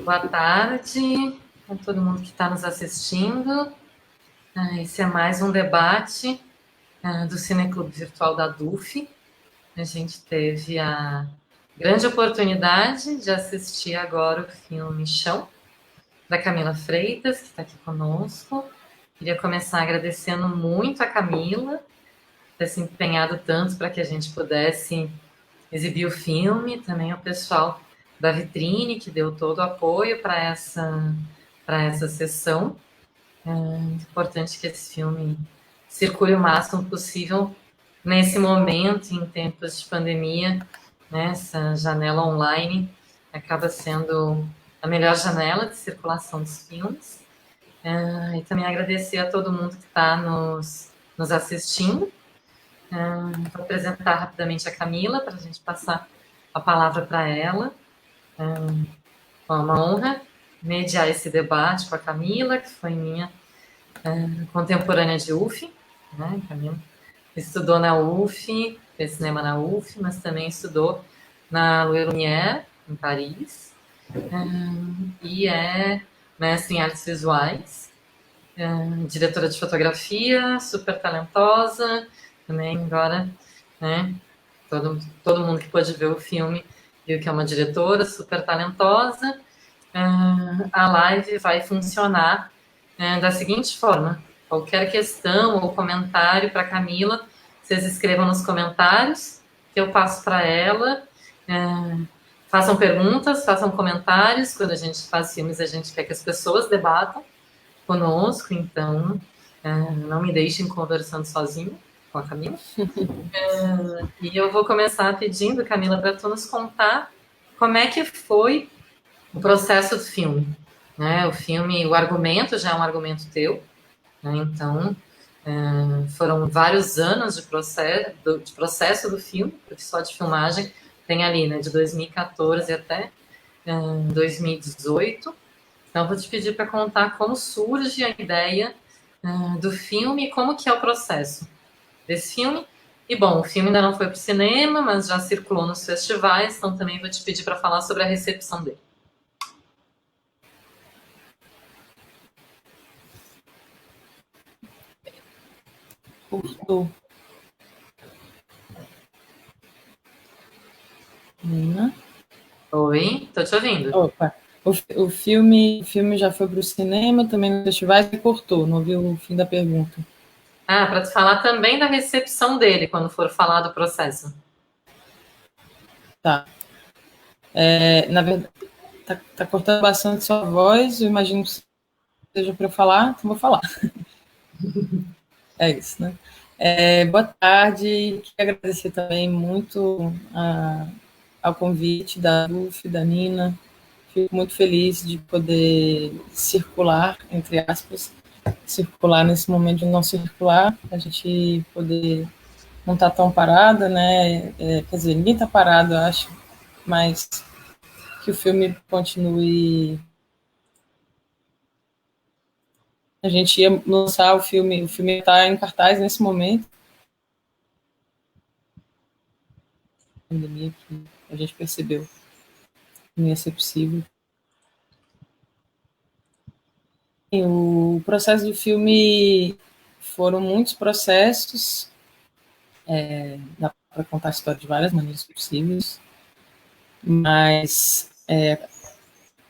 Boa tarde a todo mundo que está nos assistindo. Esse é mais um debate do Cineclube Virtual da DUF. A gente teve a grande oportunidade de assistir agora o filme Chão, da Camila Freitas, que está aqui conosco. Queria começar agradecendo muito a Camila por ter se empenhado tanto para que a gente pudesse exibir o filme, também o pessoal da Vitrine, que deu todo o apoio para essa sessão. É importante que esse filme circule o máximo possível nesse momento, em tempos de pandemia, né? Essa janela online acaba sendo a melhor janela de circulação dos filmes. E também agradecer a todo mundo que está nos assistindo. Vou apresentar rapidamente a Camila para a gente passar a palavra para ela. É uma honra mediar esse debate com a Camila, que foi minha contemporânea de UF, né? Camila estudou na UF, fez cinema na UF, mas também estudou na Louis Lumière, em Paris, e é mestre em artes visuais, diretora de fotografia, super talentosa, também agora, né? Todo mundo que pôde ver o filme viu que é uma diretora super talentosa. A live vai funcionar da seguinte forma: qualquer questão ou comentário para Camila, vocês escrevam nos comentários, que eu passo para ela. Façam perguntas, façam comentários. Quando a gente faz filmes, a gente quer que as pessoas debatam conosco, então não me deixem conversando sozinho com a Camila. E eu vou começar pedindo, Camila, para tu nos contar como é que foi o processo do filme. Né? O filme, o argumento já é um argumento teu, né? Então foram vários anos de processo do filme, porque só de filmagem tem ali, né, de 2014 até 2018. Então vou te pedir para contar como surge a ideia do filme e como que é o processo desse filme. E bom, o filme ainda não foi para o cinema, mas já circulou nos festivais, então também vou te pedir para falar sobre a recepção dele. Cortou. Nina? Oi, tô te ouvindo. Opa. O filme já foi para o cinema, também no festival, e cortou, não ouviu o fim da pergunta. Para te falar também da recepção dele, quando for falar do processo. Tá. Na verdade, tá cortando bastante sua voz, eu imagino que seja para eu falar, então vou falar. É isso, né? Boa tarde, quero agradecer também muito ao convite da UF, da Nina. Fico muito feliz de poder circular, entre aspas, circular nesse momento de não circular, a gente poder não estar tão parada, né? Quer dizer, ninguém está parado, eu acho, mas que o filme continue. A gente ia lançar o filme está em cartaz nesse momento. A pandemia que a gente percebeu que não ia ser possível. O processo do filme foram muitos processos, dá para contar a história de várias maneiras possíveis, mas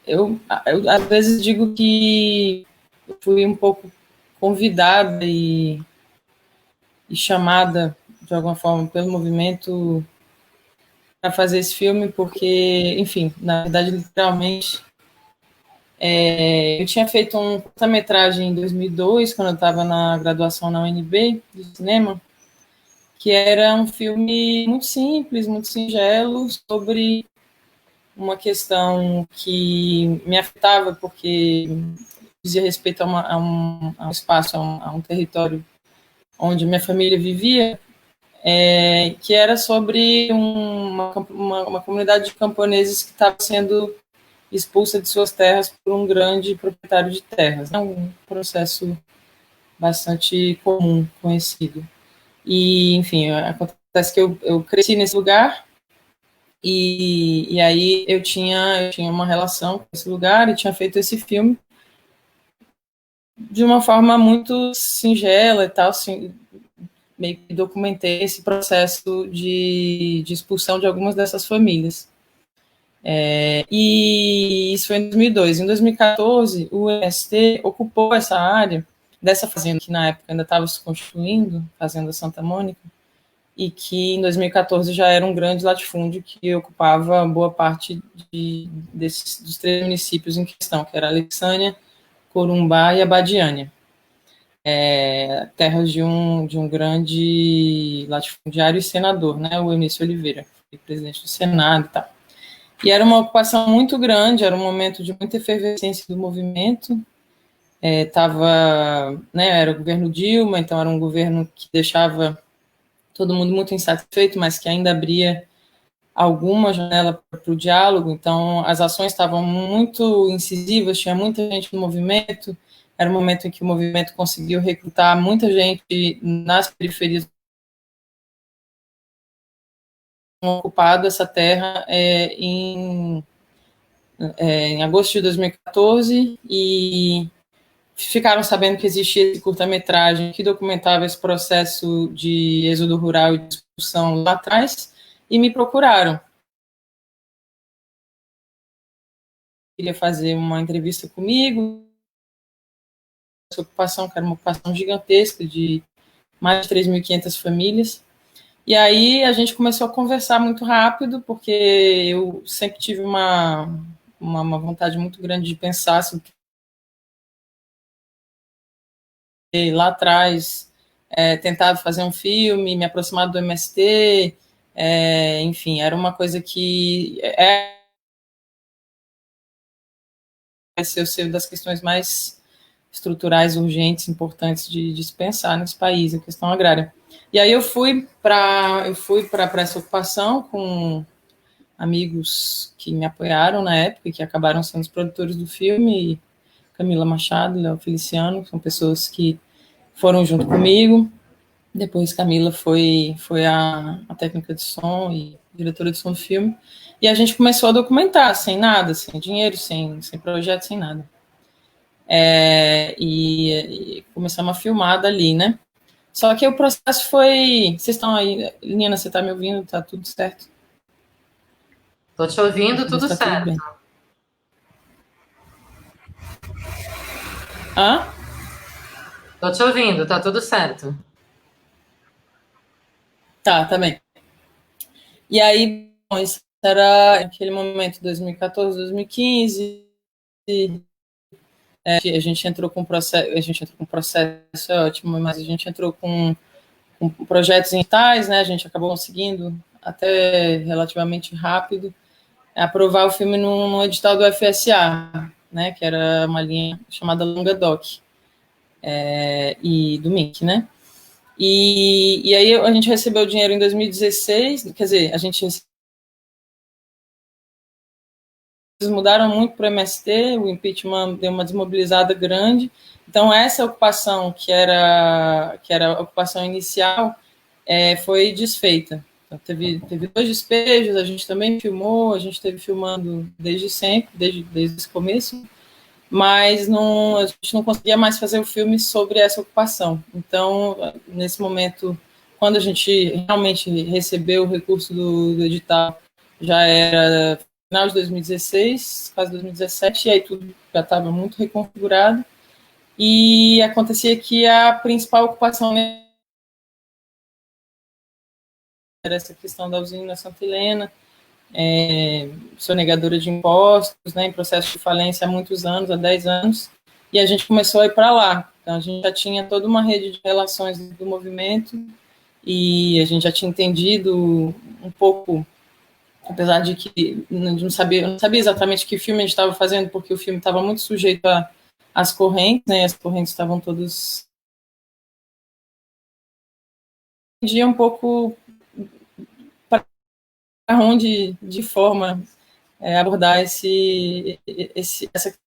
eu às vezes digo que eu fui um pouco convidada e chamada de alguma forma pelo movimento para fazer esse filme, porque, enfim, na verdade, literalmente, eu tinha feito um curta-metragem em 2002, quando eu estava na graduação na UNB de cinema, que era um filme muito simples, muito singelo, sobre uma questão que me afetava, porque dizia respeito a um espaço, a um território onde minha família vivia, que era sobre uma comunidade de camponeses que estava sendo expulsa de suas terras por um grande proprietário de terras. É um processo bastante comum, conhecido. E, enfim, acontece que eu cresci nesse lugar, E aí eu tinha uma relação com esse lugar e tinha feito esse filme de uma forma muito singela e tal, assim, meio que documentei esse processo de expulsão de algumas dessas famílias. E isso foi em 2002. Em 2014, o MST ocupou essa área dessa fazenda, que na época ainda estava se constituindo, Fazenda Santa Mônica, e que em 2014 já era um grande latifúndio que ocupava boa parte dos 3 municípios em questão, que era Alexânia, Corumbá e Abadiânia. Terras de um grande latifundiário e senador, né, o Eunício Oliveira, que foi presidente do Senado e tal. E era uma ocupação muito grande, era um momento de muita efervescência do movimento. Era o governo Dilma, então era um governo que deixava todo mundo muito insatisfeito, mas que ainda abria alguma janela para o diálogo. Então as ações estavam muito incisivas, tinha muita gente no movimento. Era um momento em que o movimento conseguiu recrutar muita gente nas periferias ocupado essa terra em agosto de 2014 e ficaram sabendo que existia esse curta-metragem que documentava esse processo de êxodo rural e de expulsão lá atrás e me procuraram. Queria fazer uma entrevista comigo. Essa ocupação, que era uma ocupação gigantesca de mais de 3.500 famílias. E aí a gente começou a conversar muito rápido, porque eu sempre tive uma vontade muito grande de pensar sobre lá atrás, tentado fazer um filme, me aproximar do MST, enfim, era uma coisa que ser das questões mais estruturais, urgentes, importantes de se pensar nesse país, a questão agrária. E aí eu fui para essa ocupação com amigos que me apoiaram na época e que acabaram sendo os produtores do filme, Camila Machado, Léo Feliciano, são pessoas que foram junto comigo. Depois Camila foi a técnica de som e diretora de som do filme. E a gente começou a documentar, sem nada, sem dinheiro, sem projeto, sem nada. E começamos a filmar dali, né? Só que o processo foi... Vocês estão aí... Nina, você está me ouvindo? Tá tudo certo? Estou te ouvindo, tudo certo. Tudo Hã? Estou te ouvindo, tá tudo certo. Tá bem. E aí, bom, isso era aquele momento, 2014, 2015, a gente entrou com processo, é ótimo, mas a gente entrou com projetos digitais, né? A gente acabou conseguindo, até relativamente rápido, aprovar o filme no edital do FSA, né? Que era uma linha chamada Longa Doc, e do MIC, né? E aí a gente recebeu o dinheiro em 2016, quer dizer, a gente mudaram muito para o MST, o impeachment deu uma desmobilizada grande. Então, essa ocupação, que era a ocupação inicial, foi desfeita. Então, teve 2 despejos, a gente também filmou, a gente esteve filmando desde sempre, desde esse começo, mas a gente não conseguia mais fazer o filme sobre essa ocupação. Então, nesse momento, quando a gente realmente recebeu o recurso do edital, já era final de 2016, quase 2017, e aí tudo já estava muito reconfigurado, e acontecia que a principal ocupação era essa questão da usina Santa Helena, sonegadora de impostos, né, em processo de falência há muitos anos, há 10 anos, e a gente começou a ir para lá. Então, a gente já tinha toda uma rede de relações do movimento, e a gente já tinha entendido um pouco, apesar de que eu não sabia exatamente que filme a gente estava fazendo, porque o filme estava muito sujeito às correntes, né? As correntes estavam todas... Entendia um pouco para onde, de forma, abordar essa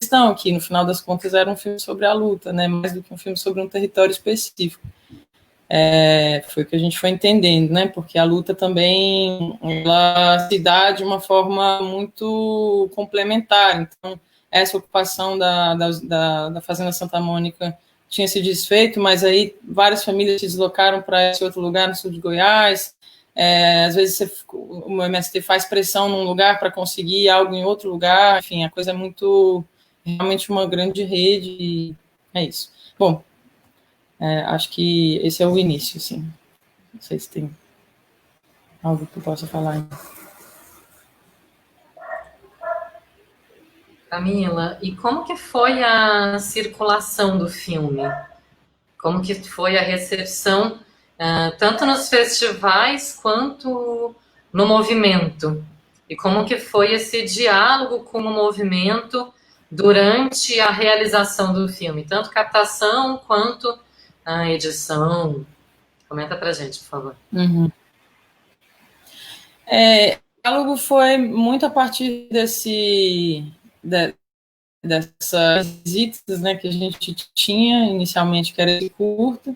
questão, que no final das contas era um filme sobre a luta, né? Mais do que um filme sobre um território específico. Foi o que a gente foi entendendo, né? Porque a luta também ela se dá de uma forma muito complementar. Então, essa ocupação da Fazenda Santa Mônica tinha se desfeito, mas aí várias famílias se deslocaram para esse outro lugar no sul de Goiás. Às vezes o MST faz pressão num lugar para conseguir algo em outro lugar. Enfim, a coisa é realmente uma grande rede. E é isso. Bom, acho que esse é o início, sim. Não sei se tem algo que eu possa falar. Camila, e como que foi a circulação do filme? Como que foi a recepção, tanto nos festivais quanto no movimento? E como que foi esse diálogo com o movimento durante a realização do filme? Tanto captação quanto a edição. Comenta pra gente, por favor. Uhum. O diálogo foi muito a partir dessas visitas, né, que a gente tinha inicialmente, que era de curta.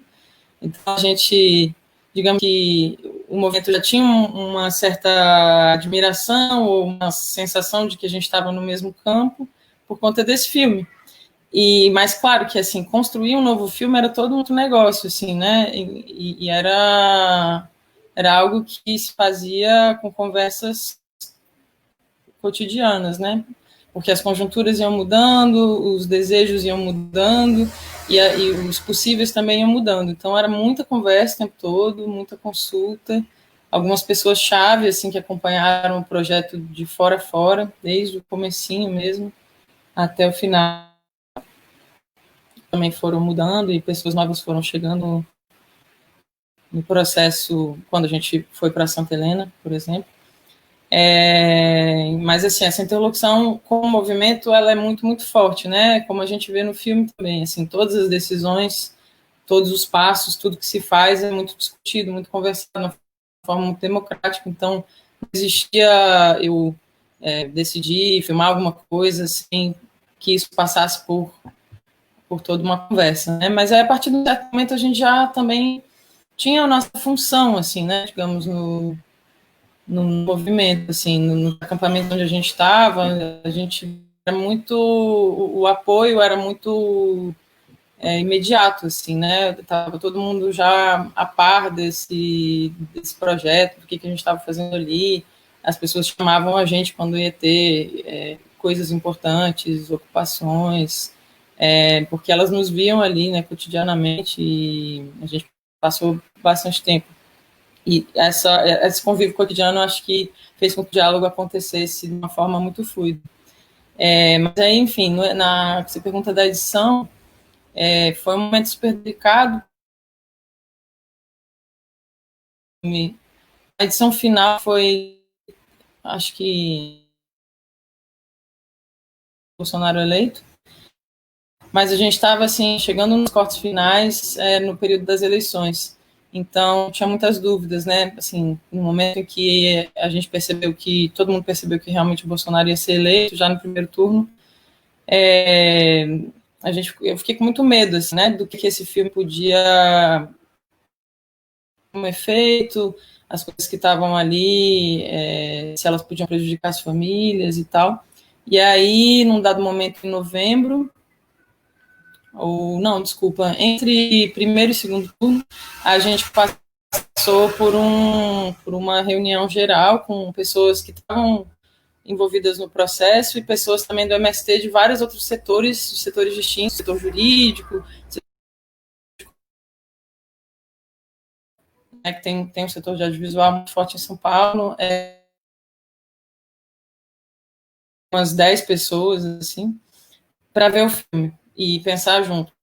Então, a gente, digamos que o movimento já tinha uma certa admiração ou uma sensação de que a gente estava no mesmo campo por conta desse filme. Mas claro que assim, construir um novo filme era todo um negócio, assim, né? E era algo que se fazia com conversas cotidianas, né? Porque as conjunturas iam mudando, os desejos iam mudando e os possíveis também iam mudando. Então era muita conversa o tempo todo, muita consulta. Algumas pessoas-chave assim que acompanharam o projeto de fora a fora, desde o comecinho mesmo até o final, também foram mudando e pessoas novas foram chegando no processo quando a gente foi para Santa Helena, por exemplo. Mas assim, essa interlocução com o movimento ela é muito, muito forte, né? Como a gente vê no filme também, assim, todas as decisões, todos os passos, tudo que se faz é muito discutido, muito conversado, de forma muito democrática. Então, não existia eu decidir filmar alguma coisa sem que isso passasse por toda uma conversa, né? Mas aí, a partir de um certo momento, a gente já também tinha a nossa função, assim, né? Digamos, no movimento, assim, no acampamento onde a gente estava, a gente era muito, o apoio era muito imediato, assim, né? Tava todo mundo já a par desse projeto, do que a gente estava fazendo ali. As pessoas chamavam a gente quando ia ter coisas importantes, ocupações, porque elas nos viam ali, né, cotidianamente, e a gente passou bastante tempo. E esse convívio cotidiano, acho que fez com que o diálogo acontecesse de uma forma muito fluida. Mas aí, enfim, na você pergunta da edição, foi um momento super delicado. A edição final foi, acho que, Bolsonaro eleito, mas a gente estava assim chegando nos cortes finais no período das eleições, então tinha muitas dúvidas, né? Assim, no momento em que a gente percebeu que todo mundo percebeu que realmente o Bolsonaro ia ser eleito já no primeiro turno, eu fiquei com muito medo, assim, né? Do que esse filme podia um efeito, as coisas que estavam ali, se elas podiam prejudicar as famílias e tal. E aí, num dado momento, em novembro, ou não, desculpa, entre primeiro e segundo turno, a gente passou por uma reunião geral com pessoas que estavam envolvidas no processo e pessoas também do MST de vários outros setores distintos, setor jurídico, que tem um setor de audiovisual muito forte em São Paulo, umas 10 pessoas, assim, para ver o filme e pensar junto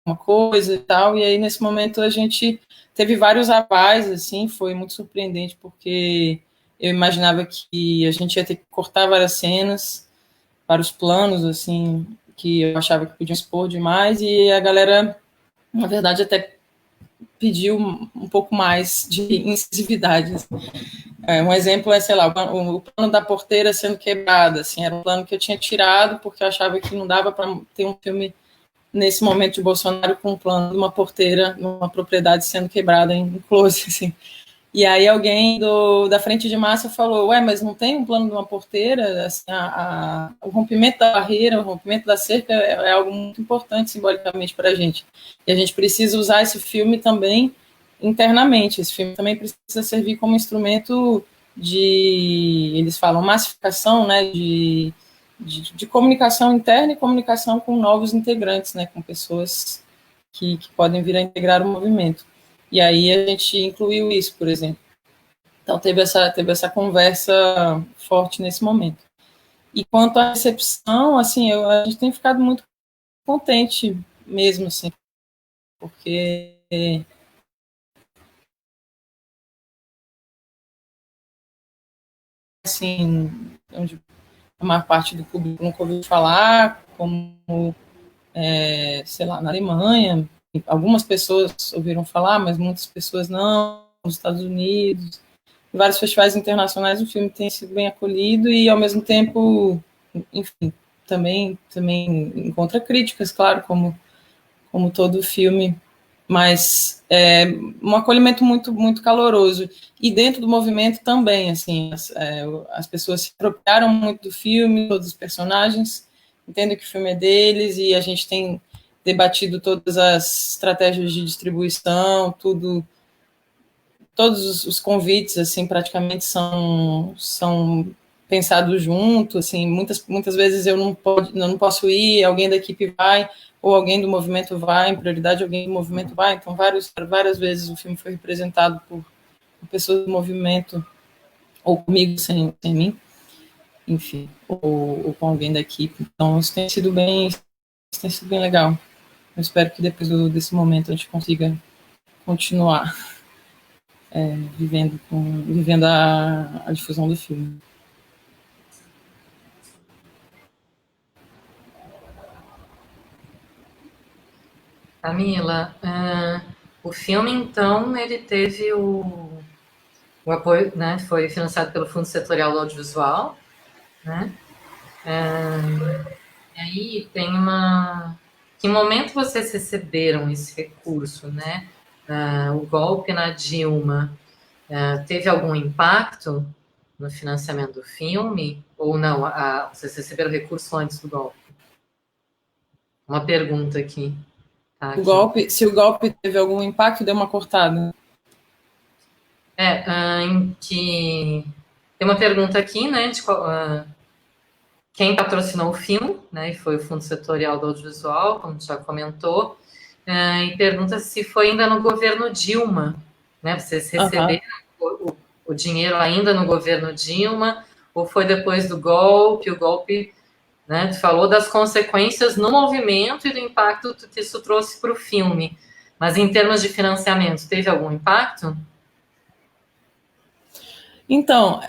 uma coisa e tal, e aí nesse momento a gente teve vários avais, assim, foi muito surpreendente, porque eu imaginava que a gente ia ter que cortar várias cenas, vários planos, assim, que eu achava que podiam expor demais, e a galera, na verdade, até pediu um pouco mais de incisividade. Um exemplo é, sei lá, o plano da porteira sendo quebrada, assim, era um plano que eu tinha tirado porque eu achava que não dava para ter um filme nesse momento de Bolsonaro com um plano de uma porteira numa propriedade sendo quebrada em close, assim. E aí alguém da frente de massa falou, mas não tem um plano de uma porteira? Assim, o rompimento da barreira, o rompimento da cerca é algo muito importante simbolicamente para a gente. E a gente precisa usar esse filme também internamente. Esse filme também precisa servir como instrumento eles falam, massificação, né, de comunicação interna e comunicação com novos integrantes, né, com pessoas que podem vir a integrar o movimento. E aí a gente incluiu isso, por exemplo. Então teve essa conversa forte nesse momento. E quanto à recepção, assim, a gente tem ficado muito contente mesmo, assim, porque assim, onde a maior parte do público nunca ouviu falar, como, sei lá, na Alemanha, algumas pessoas ouviram falar, mas muitas pessoas não, nos Estados Unidos, em vários festivais internacionais o filme tem sido bem acolhido e, ao mesmo tempo, enfim, também encontra críticas, claro, como todo filme, mas um acolhimento muito, muito caloroso. E dentro do movimento também, assim, as pessoas se apropriaram muito do filme, todos os personagens, entendem que o filme é deles, e a gente tem debatido todas as estratégias de distribuição, todos os convites, assim, praticamente são pensados junto, assim, muitas vezes eu não posso ir, alguém da equipe vai, ou alguém do movimento vai, em prioridade alguém do movimento vai, então várias vezes o filme foi representado por pessoas do movimento, ou comigo sem mim, enfim, ou com alguém da equipe, então isso tem sido bem legal. Eu espero que depois desse momento a gente consiga continuar vivendo a difusão do filme. Camila, o filme, então, ele teve o apoio, né, foi financiado pelo Fundo Setorial do Audiovisual, né? E aí tem que momento vocês receberam esse recurso, né? O golpe na Dilma teve algum impacto no financiamento do filme? Ou não? Vocês receberam recurso antes do golpe? Uma pergunta aqui. Tá aqui. Se o golpe teve algum impacto, deu uma cortada. Tem uma pergunta aqui, né? Quem patrocinou o filme, né? E foi o Fundo Setorial do Audiovisual, como já comentou. E pergunta se foi ainda no governo Dilma, né? Vocês receberam o dinheiro ainda no governo Dilma, ou foi depois do golpe? O golpe, né? Falou das consequências no movimento e do impacto que isso trouxe para o filme. Mas em termos de financiamento, teve algum impacto? Então,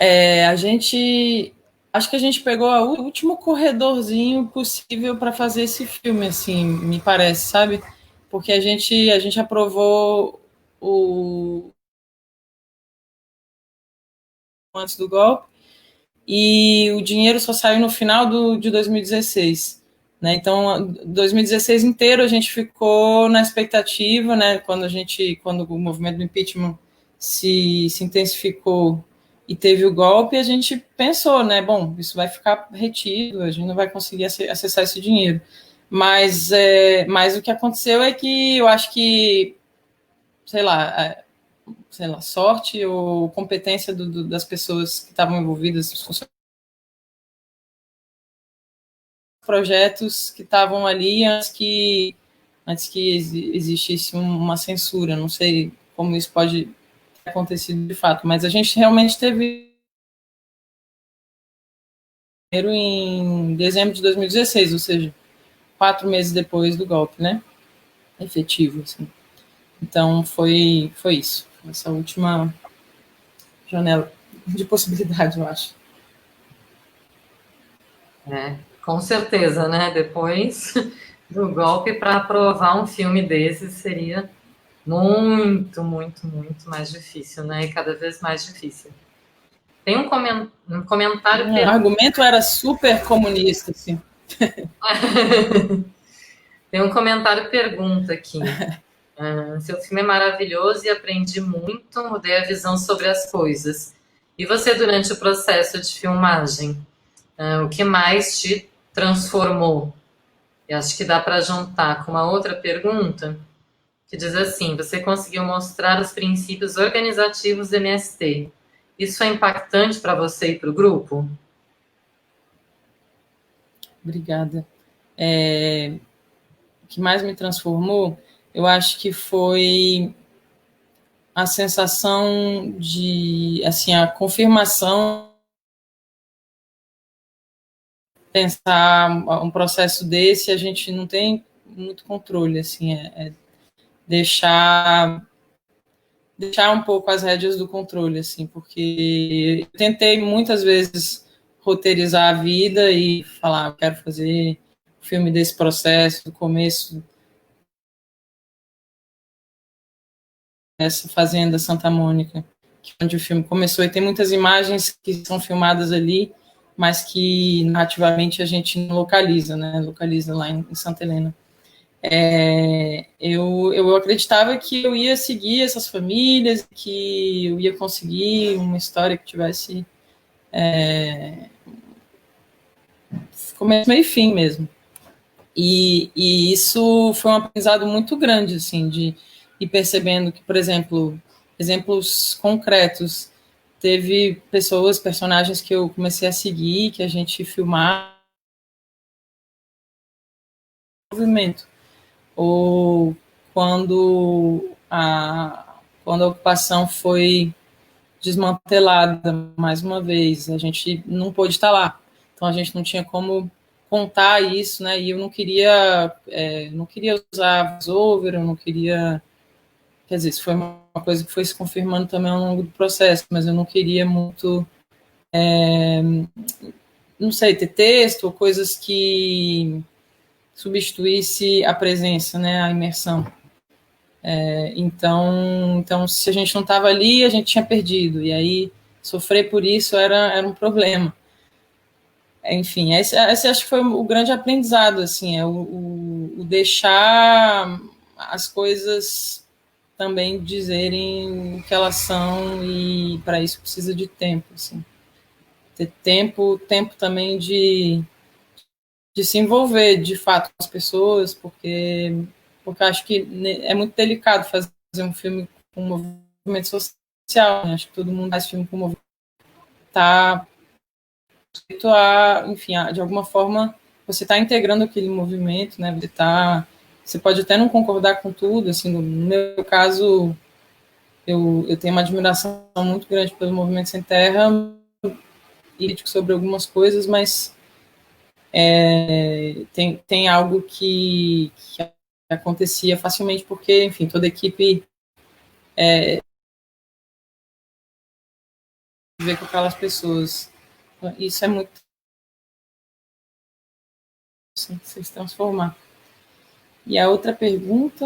acho que a gente pegou o último corredorzinho possível para fazer esse filme, assim, me parece, sabe? Porque a gente aprovou antes do golpe e o dinheiro só saiu no final de 2016. Né? Então, 2016 inteiro a gente ficou na expectativa, né? Quando o movimento do impeachment se intensificou e teve o golpe, a gente pensou, né? Bom, isso vai ficar retido, a gente não vai conseguir acessar esse dinheiro. Mas o que aconteceu é que eu acho que, sei lá, sorte ou competência das pessoas que estavam envolvidas, os projetos que estavam ali antes que existisse uma censura. Não sei como isso pode ter acontecido de fato, mas a gente realmente teve em dezembro de 2016, ou seja, 4 meses depois do golpe, né? Efetivo, assim. Então foi isso, essa última janela de possibilidade, eu acho. Com certeza, né? Depois do golpe, para aprovar um filme desse seria muito, muito, muito mais difícil, né? E cada vez mais difícil. Tem um comentário. O argumento era super comunista, assim. Tem um comentário pergunta aqui. Seu filme é maravilhoso e aprendi muito, mudei a visão sobre as coisas. E você, durante o processo de filmagem, o que mais te transformou? E acho que dá para juntar com uma outra pergunta, que diz assim: você conseguiu mostrar os princípios organizativos do MST. Isso é impactante para você e para o grupo? Obrigada. O que mais me transformou, eu acho que foi a sensação de, assim, a confirmação, pensar um processo desse, a gente não tem muito controle, assim, deixar um pouco as rédeas do controle, assim, porque eu tentei muitas vezes roteirizar a vida e falar, quero fazer um filme desse processo, do começo, essa fazenda Santa Mônica, onde o filme começou, e tem muitas imagens que são filmadas ali, mas que narrativamente a gente não localiza, né? Localiza lá em Santa Helena. Eu acreditava que eu ia seguir essas famílias, que eu ia conseguir uma história que tivesse começo, meio e fim mesmo. E isso foi um aprendizado muito grande, assim, de ir percebendo que, por exemplo, exemplos concretos, teve pessoas, personagens que eu comecei a seguir, que a gente filmava movimento. Ou quando a ocupação foi desmantelada mais uma vez, a gente não pôde estar lá. Então a gente não tinha como contar isso, né? E eu não queria usar voice-over, eu não queria, quer dizer, isso foi uma coisa que foi se confirmando também ao longo do processo, mas eu não queria muito, não sei, ter texto ou coisas que substituísse a presença, né? A imersão. Então, se a gente não estava ali, a gente tinha perdido. E aí, sofrer por isso era um problema. Enfim, esse acho que foi o grande aprendizado, assim, o deixar as coisas também dizerem o que elas são, e para isso precisa de tempo, assim. Ter tempo também de se envolver, de fato, com as pessoas, porque acho que é muito delicado fazer um filme com movimento social, né? Acho que todo mundo faz filme com movimento, tá sujeito enfim, de alguma forma, você está integrando aquele movimento, né? Você pode até não concordar com tudo, assim, no meu caso, eu tenho uma admiração muito grande pelo Movimento Sem Terra e sobre algumas coisas, mas tem algo que acontecia facilmente porque, enfim, toda a equipe vê com aquelas pessoas. Isso é muito assim, se transformar. E a outra pergunta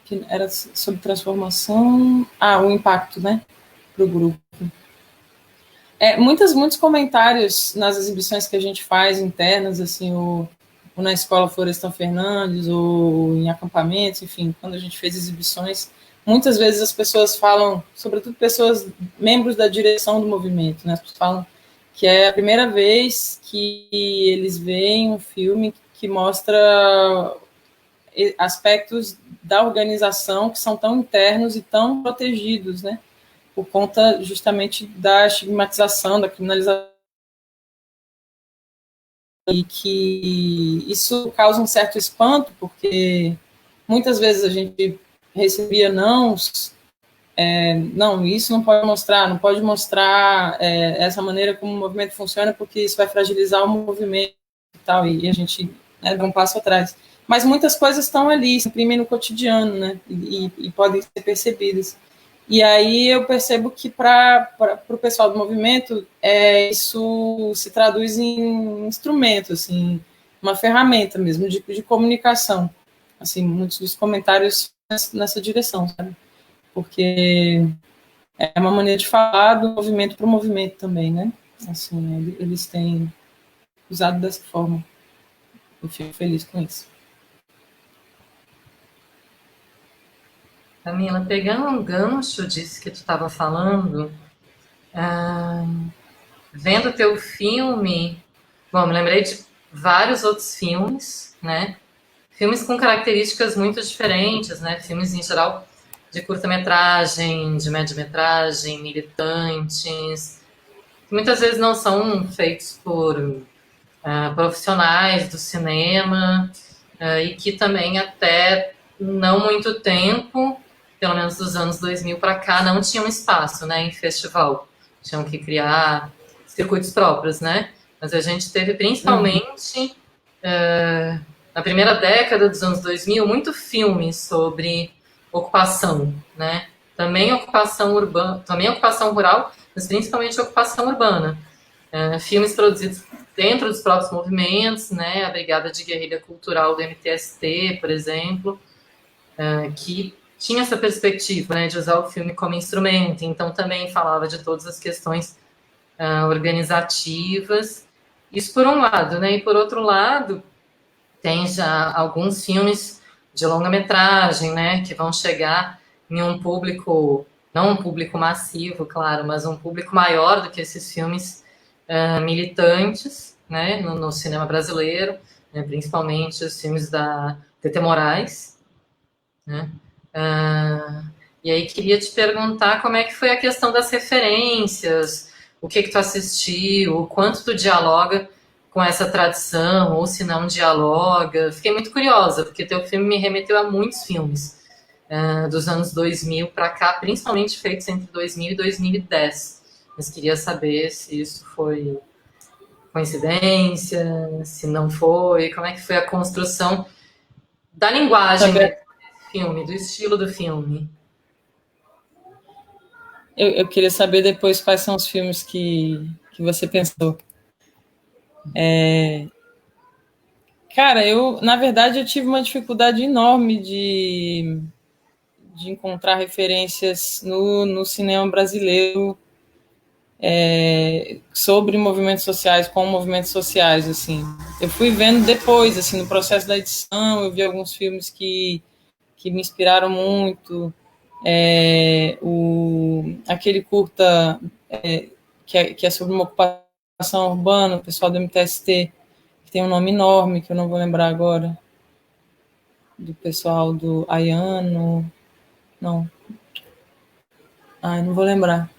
que era sobre transformação, o impacto, né, para o grupo. Muitos comentários nas exibições que a gente faz internas, assim, ou na Escola Florestan Fernandes, ou em acampamentos, enfim, quando a gente fez exibições, muitas vezes as pessoas falam, sobretudo pessoas, membros da direção do movimento, né, as pessoas falam que é a primeira vez que eles veem um filme que mostra aspectos da organização que são tão internos e tão protegidos, né, por conta justamente da estigmatização, da criminalização, e que isso causa um certo espanto, porque muitas vezes a gente recebia não, isso não pode mostrar essa maneira como o movimento funciona, porque isso vai fragilizar o movimento e tal, e a gente, né, dá um passo atrás. Mas muitas coisas estão ali, se imprimem no cotidiano, né, e podem ser percebidas. E aí eu percebo que para o pessoal do movimento, isso se traduz em instrumento, assim, uma ferramenta mesmo de comunicação. Assim, muitos dos comentários nessa direção, sabe? Porque é uma maneira de falar do movimento para o movimento também, né? Assim, eles têm usado dessa forma. Eu fico feliz com isso. Camila, pegando um gancho disso que tu estava falando, vendo teu filme, bom, me lembrei de vários outros filmes, né? Filmes com características muito diferentes, né? Filmes em geral de curta-metragem, de média-metragem, militantes, que muitas vezes não são feitos por profissionais do cinema e que também até não muito tempo, pelo menos dos anos 2000 para cá, não tinham espaço, né, em festival. Tinham que criar circuitos próprios, né? Mas a gente teve Uhum. principalmente na primeira década dos anos 2000 muito filme sobre ocupação, né? Também ocupação urbana, também ocupação rural, mas principalmente ocupação urbana. Filmes produzidos dentro dos próprios movimentos, né? A Brigada de Guerrilha Cultural do MTST, por exemplo, que tinha essa perspectiva, né, de usar o filme como instrumento. Então também falava de todas as questões organizativas. Isso por um lado, né? E por outro lado, tem já alguns filmes de longa-metragem, né, que vão chegar em um público, não um público massivo, claro, mas um público maior do que esses filmes militantes, né, no cinema brasileiro, né, principalmente os filmes da Tete Moraes, né. E aí queria te perguntar como é que foi a questão das referências, o que tu assistiu, o quanto tu dialoga com essa tradição, ou se não dialoga. Fiquei muito curiosa, porque teu filme me remeteu a muitos filmes dos anos 2000 para cá, principalmente feitos entre 2000 e 2010. Mas queria saber se isso foi coincidência, se não foi, como é que foi a construção da linguagem Saber, mesmo desse filme, do estilo do filme. eu queria saber depois quais são os filmes que você pensou. Cara, na verdade, eu tive uma dificuldade enorme de encontrar referências no cinema brasileiro sobre movimentos sociais, com movimentos sociais, assim. Eu fui vendo depois, assim, no processo da edição, eu vi alguns filmes que me inspiraram muito. Aquele curta que é sobre uma ocupação urbana, o pessoal do MTST, que tem um nome enorme, que eu não vou lembrar agora, do pessoal do Ayano, não, não vou lembrar.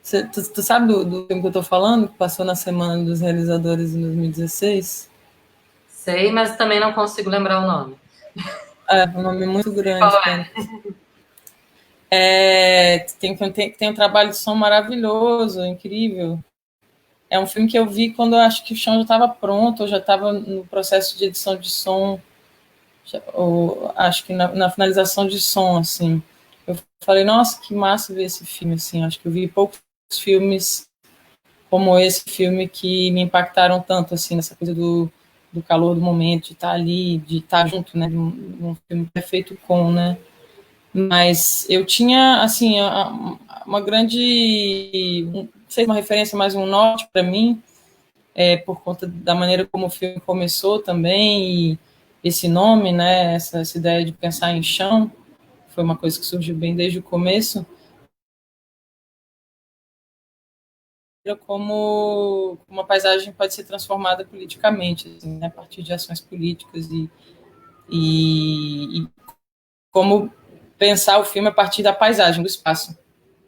Tu sabe do filme que eu tô falando, que passou na Semana dos Realizadores em 2016? Sei, mas também não consigo lembrar o nome. É, um nome muito Sei qual grande. é. Tem um trabalho de som maravilhoso, incrível. É um filme que eu vi quando eu acho que o chão já estava pronto, eu já estava no processo de edição de som, ou acho que na finalização de som, assim. Eu falei, nossa, que massa ver esse filme, assim. Acho que eu vi poucos filmes como esse filme que me impactaram tanto, assim, nessa coisa do calor do momento, de estar ali, de estar junto, né? Um filme perfeito com, né? Mas eu tinha, assim, uma grande, não sei, uma referência, mais um norte para mim, por conta da maneira como o filme começou também, e esse nome, né, essa ideia de pensar em chão, foi uma coisa que surgiu bem desde o começo, como uma paisagem pode ser transformada politicamente, assim, né, a partir de ações políticas e como pensar o filme a partir da paisagem, do espaço.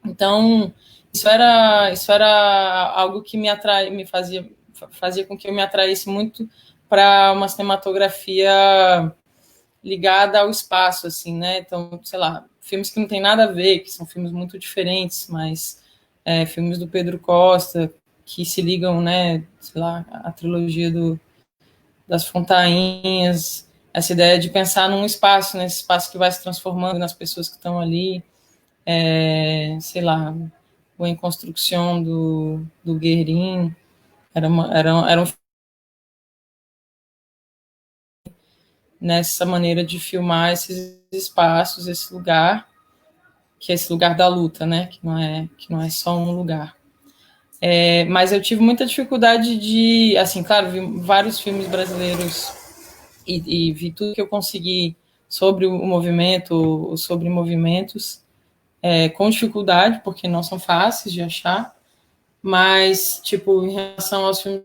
Então, isso era algo que me fazia com que eu me atraísse muito para uma cinematografia ligada ao espaço, assim, né? Então, sei lá, filmes que não tem nada a ver, que são filmes muito diferentes, mas filmes do Pedro Costa, que se ligam, né, sei lá, a trilogia das Fontainhas, essa ideia de pensar num espaço, nesse espaço que vai se transformando nas pessoas que estão ali, sei lá, o Em Construção do Guerin, era um nessa maneira de filmar esses espaços, esse lugar, que é esse lugar da luta, né? Que não é só um lugar. Mas eu tive muita dificuldade assim, claro, vi vários filmes brasileiros e vi tudo que eu consegui sobre o movimento, ou sobre movimentos, com dificuldade, porque não são fáceis de achar, mas, tipo, em relação aos filmes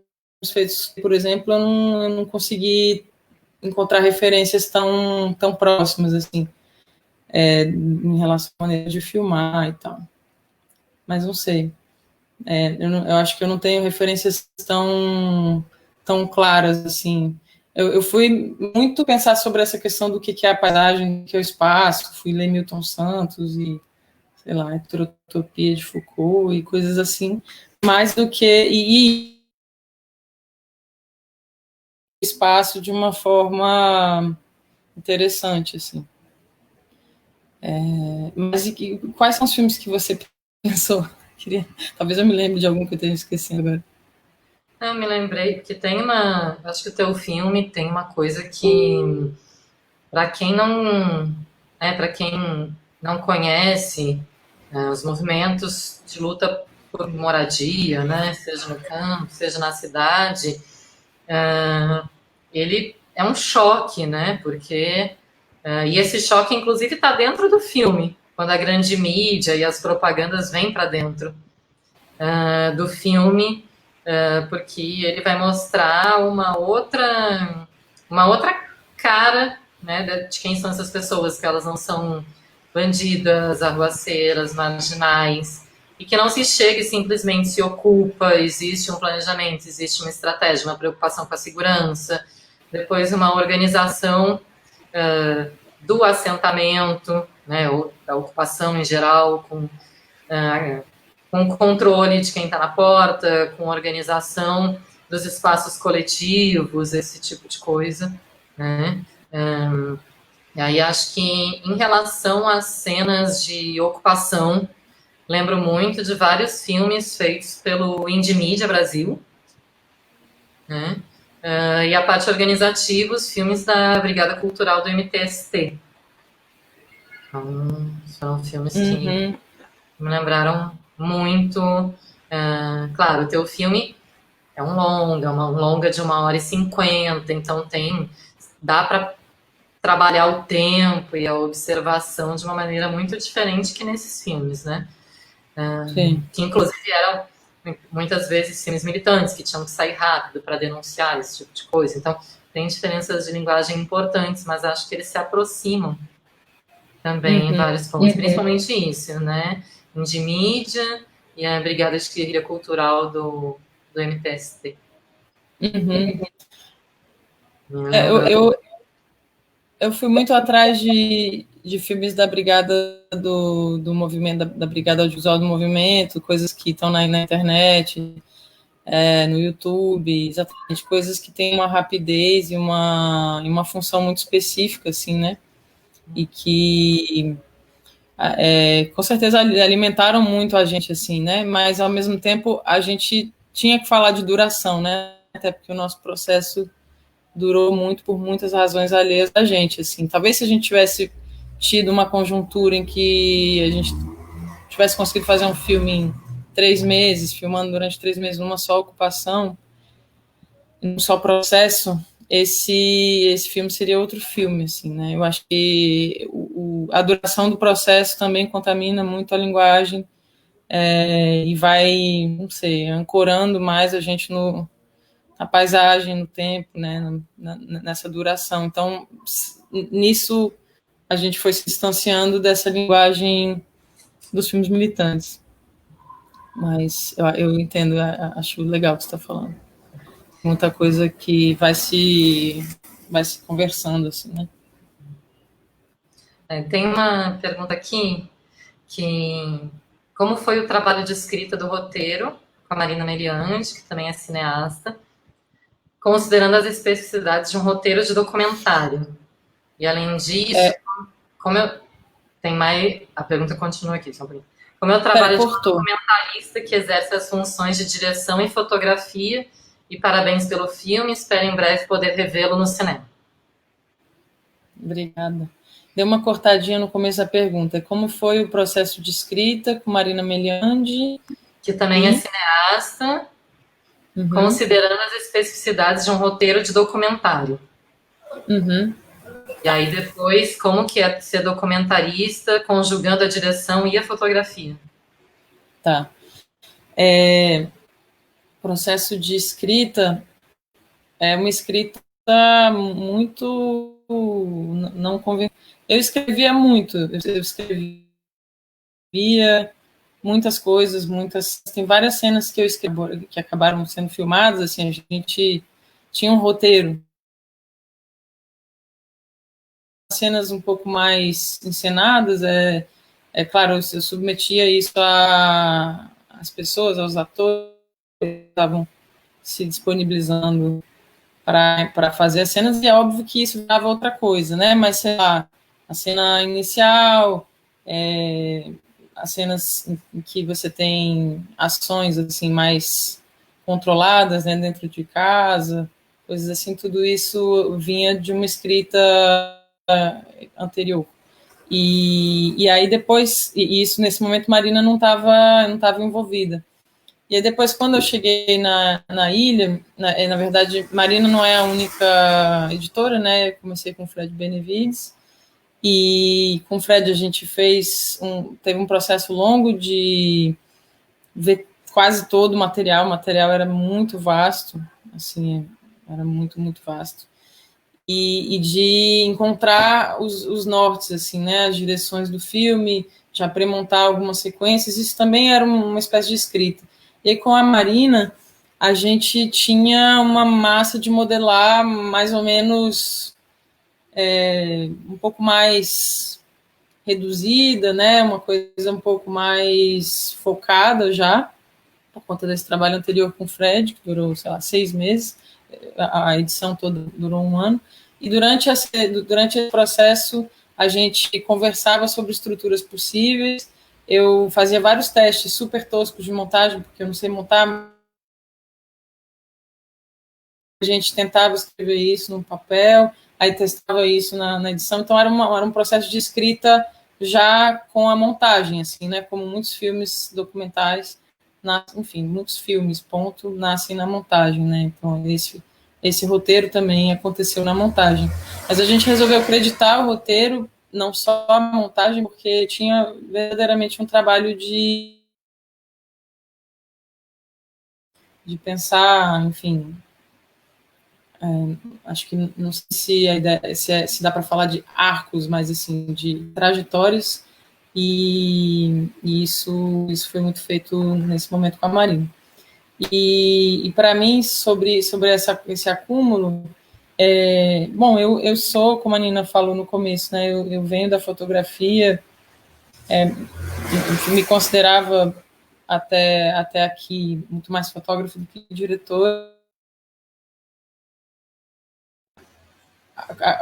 feitos, por exemplo, eu não consegui encontrar referências tão próximas, assim, em relação à maneira de filmar e tal. Mas não sei. Eu acho que eu não tenho referências tão claras, assim. Eu fui muito pensar sobre essa questão do que é a paisagem, o que é o espaço, fui ler Milton Santos e, sei lá, Heterotopia de Foucault e coisas assim, mais do que... E espaço de uma forma interessante, assim. Mas quais são os filmes que você pensou? Talvez eu me lembre de algum que eu tenha esquecido agora. Eu me lembrei que tem uma. Acho que o teu filme tem uma coisa que, para quem não, para quem não conhece os movimentos de luta por moradia, né, seja no campo, seja na cidade, ele é um choque, né, porque e esse choque, inclusive, está dentro do filme, quando a grande mídia e as propagandas vêm para dentro do filme, porque ele vai mostrar uma outra cara, né, de quem são essas pessoas, que elas não são bandidas, arruaceiras, marginais, e que não se chega e simplesmente se ocupa, existe um planejamento, existe uma estratégia, uma preocupação com a segurança, depois uma organização do assentamento, né, ou da ocupação em geral, com controle de quem está na porta, com organização dos espaços coletivos, esse tipo de coisa, né? E aí acho que em relação às cenas de ocupação, lembro muito de vários filmes feitos pelo Indie Media Brasil, né? E a parte organizativa, os filmes da Brigada Cultural do MTST. Então, são filmes que me lembraram muito. Claro, o teu filme é um longa de 1h50, então dá para trabalhar o tempo e a observação de uma maneira muito diferente que nesses filmes, né? Sim. Que inclusive eram muitas vezes filmes militantes que tinham que sair rápido para denunciar esse tipo de coisa. Então, tem diferenças de linguagem importantes, mas acho que eles se aproximam também em vários pontos, principalmente isso, né? De mídia e a Brigada de Guerrilha Cultural do MTST. Eu fui muito atrás de filmes da Brigada do Movimento, da Brigada Audiovisual do Movimento, coisas que estão na internet, no YouTube, exatamente, coisas que têm uma rapidez e uma função muito específica, assim, né? E que com certeza alimentaram muito a gente, assim, né? Mas ao mesmo tempo a gente tinha que falar de duração, né? Até porque o nosso processo durou muito por muitas razões alheias a gente, assim. Talvez se a gente tivesse tido uma conjuntura em que a gente tivesse conseguido fazer um filme em 3 meses, filmando durante 3 meses numa só ocupação, num só processo, esse filme seria outro filme, assim, né? Eu acho que a duração do processo também contamina muito a linguagem e vai, não sei, ancorando mais a gente na paisagem, no tempo, né? Nessa duração. Então, nisso, a gente foi se distanciando dessa linguagem dos filmes militantes. Mas eu entendo, acho legal o que você está falando. Muita coisa que vai se conversando, assim, né? Tem uma pergunta aqui que como foi o trabalho de escrita do roteiro com a Marina Meliante, que também é cineasta, considerando as especificidades de um roteiro de documentário. E além disso, como eu tem mais a pergunta continua aqui, só um como é o trabalho de um documentarista que exerce as funções de direção e fotografia, e parabéns pelo filme, espero em breve poder revê-lo no cinema. Obrigada. Deu uma cortadinha no começo da pergunta. Como foi o processo de escrita com Marina Meliandi? Que também é cineasta, considerando as especificidades de um roteiro de documentário. E aí depois, como que é ser documentarista, conjugando a direção e a fotografia? Tá. Processo de escrita é uma escrita muito não convencional. Eu escrevia muito, eu escrevia muitas coisas, tem várias cenas que eu escrevi que acabaram sendo filmadas, assim, a gente tinha um roteiro, cenas um pouco mais encenadas, claro, eu submetia isso às pessoas, aos atores que estavam se disponibilizando para fazer as cenas, e é óbvio que isso dava outra coisa, né? Mas, sei lá, a cena inicial, as cenas em que você tem ações assim mais controladas, né, dentro de casa, coisas assim, tudo isso vinha de uma escrita anterior. E aí depois, e isso nesse momento Marina não estava envolvida. E aí depois, quando eu cheguei na ilha, na verdade, Marina não é a única editora, né? Eu comecei com o Fred Benevides, e com o Fred a gente teve um processo longo de ver quase todo o material era muito vasto, assim, era muito, muito vasto. E de encontrar os nortes, assim, né? As direções do filme, já pré-montar algumas sequências, isso também era uma espécie de escrita. E aí, com a Marina, a gente tinha uma massa de modelar mais ou menos um pouco mais reduzida, né? Uma coisa um pouco mais focada já, por conta desse trabalho anterior com o Fred, que durou, sei lá, 6 meses, a edição toda durou 1 ano, e durante esse processo a gente conversava sobre estruturas possíveis, eu fazia vários testes super toscos de montagem, porque eu não sei montar, a gente tentava escrever isso no papel, aí testava isso na edição, então era um processo de escrita já com a montagem, assim, né, como muitos filmes documentais, enfim, muitos filmes, ponto, nascem na montagem, né, então esse roteiro também aconteceu na montagem. Mas a gente resolveu acreditar o roteiro, não só a montagem, porque tinha verdadeiramente um trabalho de pensar, enfim, acho que não sei se a ideia, se dá para falar de arcos, mas assim, de trajetórias, e isso foi muito feito nesse momento com a Marina. E para mim, sobre esse acúmulo, bom, eu sou, como a Nina falou no começo, né, eu venho da fotografia, me considerava até aqui muito mais fotógrafo do que diretor.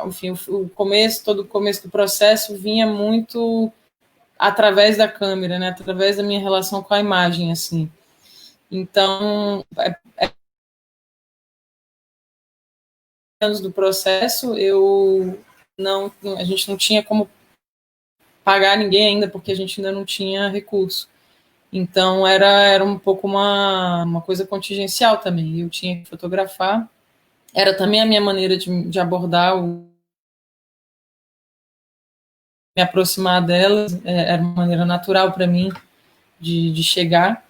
Enfim, todo o começo do processo vinha muito através da câmera, né, através da minha relação com a imagem, assim. Então, anos do processo, a gente não tinha como pagar ninguém ainda, porque a gente ainda não tinha recurso. Então, era um pouco uma coisa contingencial também. Eu tinha que fotografar. Era também a minha maneira de abordar, me aproximar delas, era uma maneira natural para mim de chegar.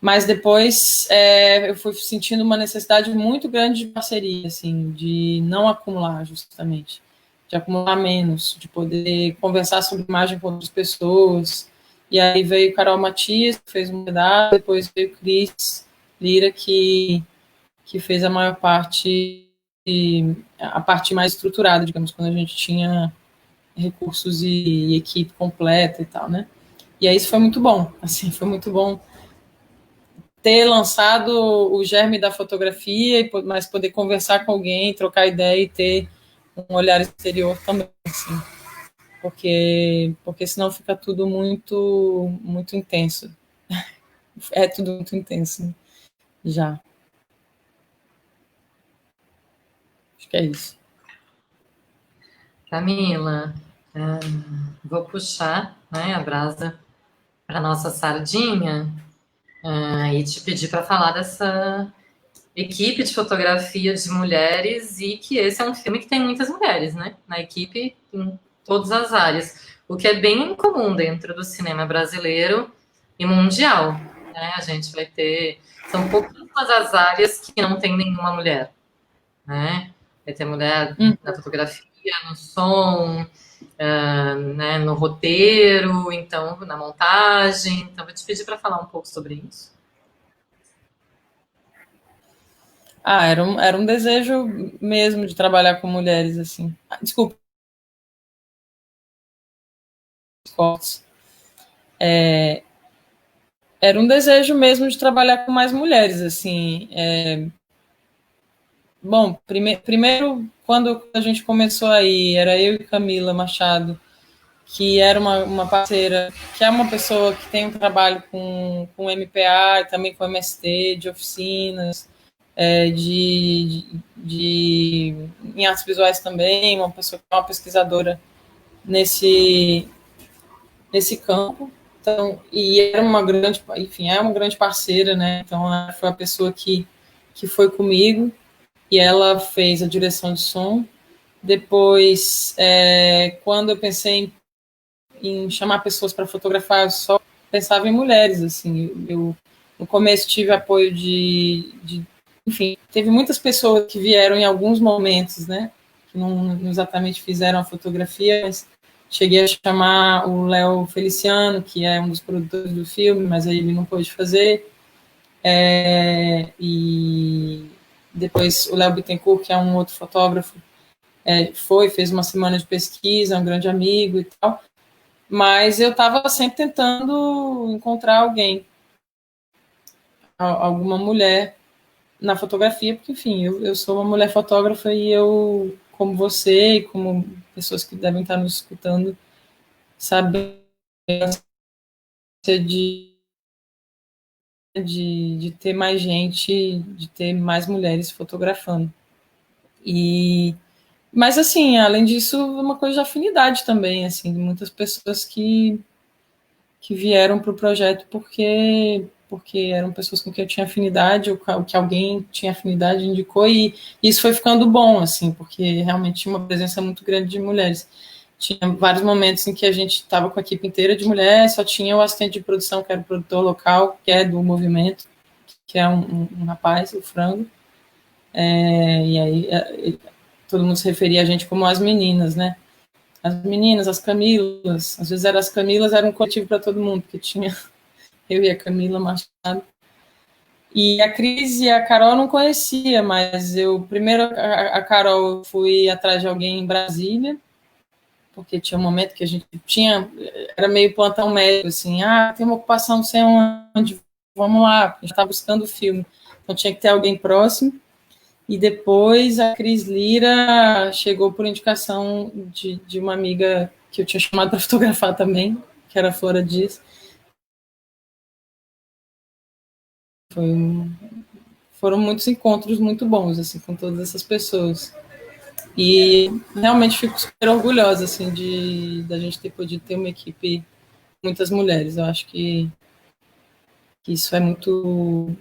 Mas depois eu fui sentindo uma necessidade muito grande de parceria, assim, de não acumular, justamente, de acumular menos, de poder conversar sobre imagem com outras pessoas. E aí veio Carol Matias, que fez um pedaço, depois veio Cris Lira, que fez a maior parte, a parte mais estruturada, digamos, quando a gente tinha recursos e equipe completa e tal, né? E aí isso foi muito bom, assim, foi muito bom ter lançado o germe da fotografia, mas poder conversar com alguém, trocar ideia e ter um olhar exterior também, assim, porque senão fica tudo muito, muito intenso. É tudo muito intenso, já. Acho que é isso. Camila, vou puxar, né, a brasa para nossa sardinha e te pedir para falar equipe de fotografia de mulheres e que esse é um filme que tem muitas mulheres, né? Na equipe, em todas as áreas, o que é bem comum dentro do cinema brasileiro e mundial, né? A gente vai ter, são pouquíssimas as áreas que não tem nenhuma mulher, né? Vai ter mulher na fotografia, no som, né, no roteiro, então na montagem. Então vou te pedir para falar um pouco sobre isso. Era um desejo mesmo de trabalhar com mulheres, assim. Desculpa, cortes. Era um desejo mesmo de trabalhar com mais mulheres, assim. Bom, primeiro, quando a gente começou aí, era eu e Camila Machado, que era uma parceira, que é uma pessoa que tem um trabalho com MPA e também com MST, de oficinas, em artes visuais também, uma pessoa que é uma pesquisadora nesse, nesse campo. Então, e era uma grande, enfim, é uma grande parceira, né? Então, ela foi a pessoa que foi comigo e ela fez a direção de som. Depois, quando eu pensei em chamar pessoas para fotografar, eu só pensava em mulheres, assim. Eu no começo tive apoio enfim, teve muitas pessoas que vieram em alguns momentos, né? Que não exatamente fizeram a fotografia, mas cheguei a chamar o Léo Feliciano, que é um dos produtores do filme, mas aí ele não pôde fazer. E depois o Léo Bittencourt, que é um outro fotógrafo, fez uma semana de pesquisa, é um grande amigo e tal. Mas eu estava sempre tentando encontrar alguém, alguma mulher na fotografia, porque, enfim, eu sou uma mulher fotógrafa e eu, como você e como pessoas que devem estar nos escutando, sabem de, de ter mais gente, de ter mais mulheres fotografando. Mas, assim, além disso, uma coisa de afinidade também, assim, de muitas pessoas que vieram para o projeto porque eram pessoas com quem eu tinha afinidade, ou que alguém tinha afinidade indicou, e isso foi ficando bom, assim, porque realmente tinha uma presença muito grande de mulheres. Tinha vários momentos em que a gente estava com a equipe inteira de mulheres, só tinha o assistente de produção, que era o produtor local, que é do movimento, que é um rapaz, o Frango, e aí todo mundo se referia a gente como as meninas, né? As meninas, as Camilas, às vezes as Camilas, era um coletivo para todo mundo, porque tinha eu e a Camila Machado. E a Cris e a Carol eu não conhecia, mas primeiro a Carol eu fui atrás de alguém em Brasília, porque tinha um momento que a gente era meio plantão médico, assim, tem uma ocupação não sei onde, vamos lá, a gente estava buscando o filme, então tinha que ter alguém próximo. E depois a Cris Lira chegou por indicação de uma amiga que eu tinha chamado para fotografar também, que era a Flora Dias. Foram muitos encontros muito bons, assim, com todas essas pessoas. E realmente fico super orgulhosa, assim, da gente ter podido ter uma equipe com muitas mulheres. Eu acho que isso é muito,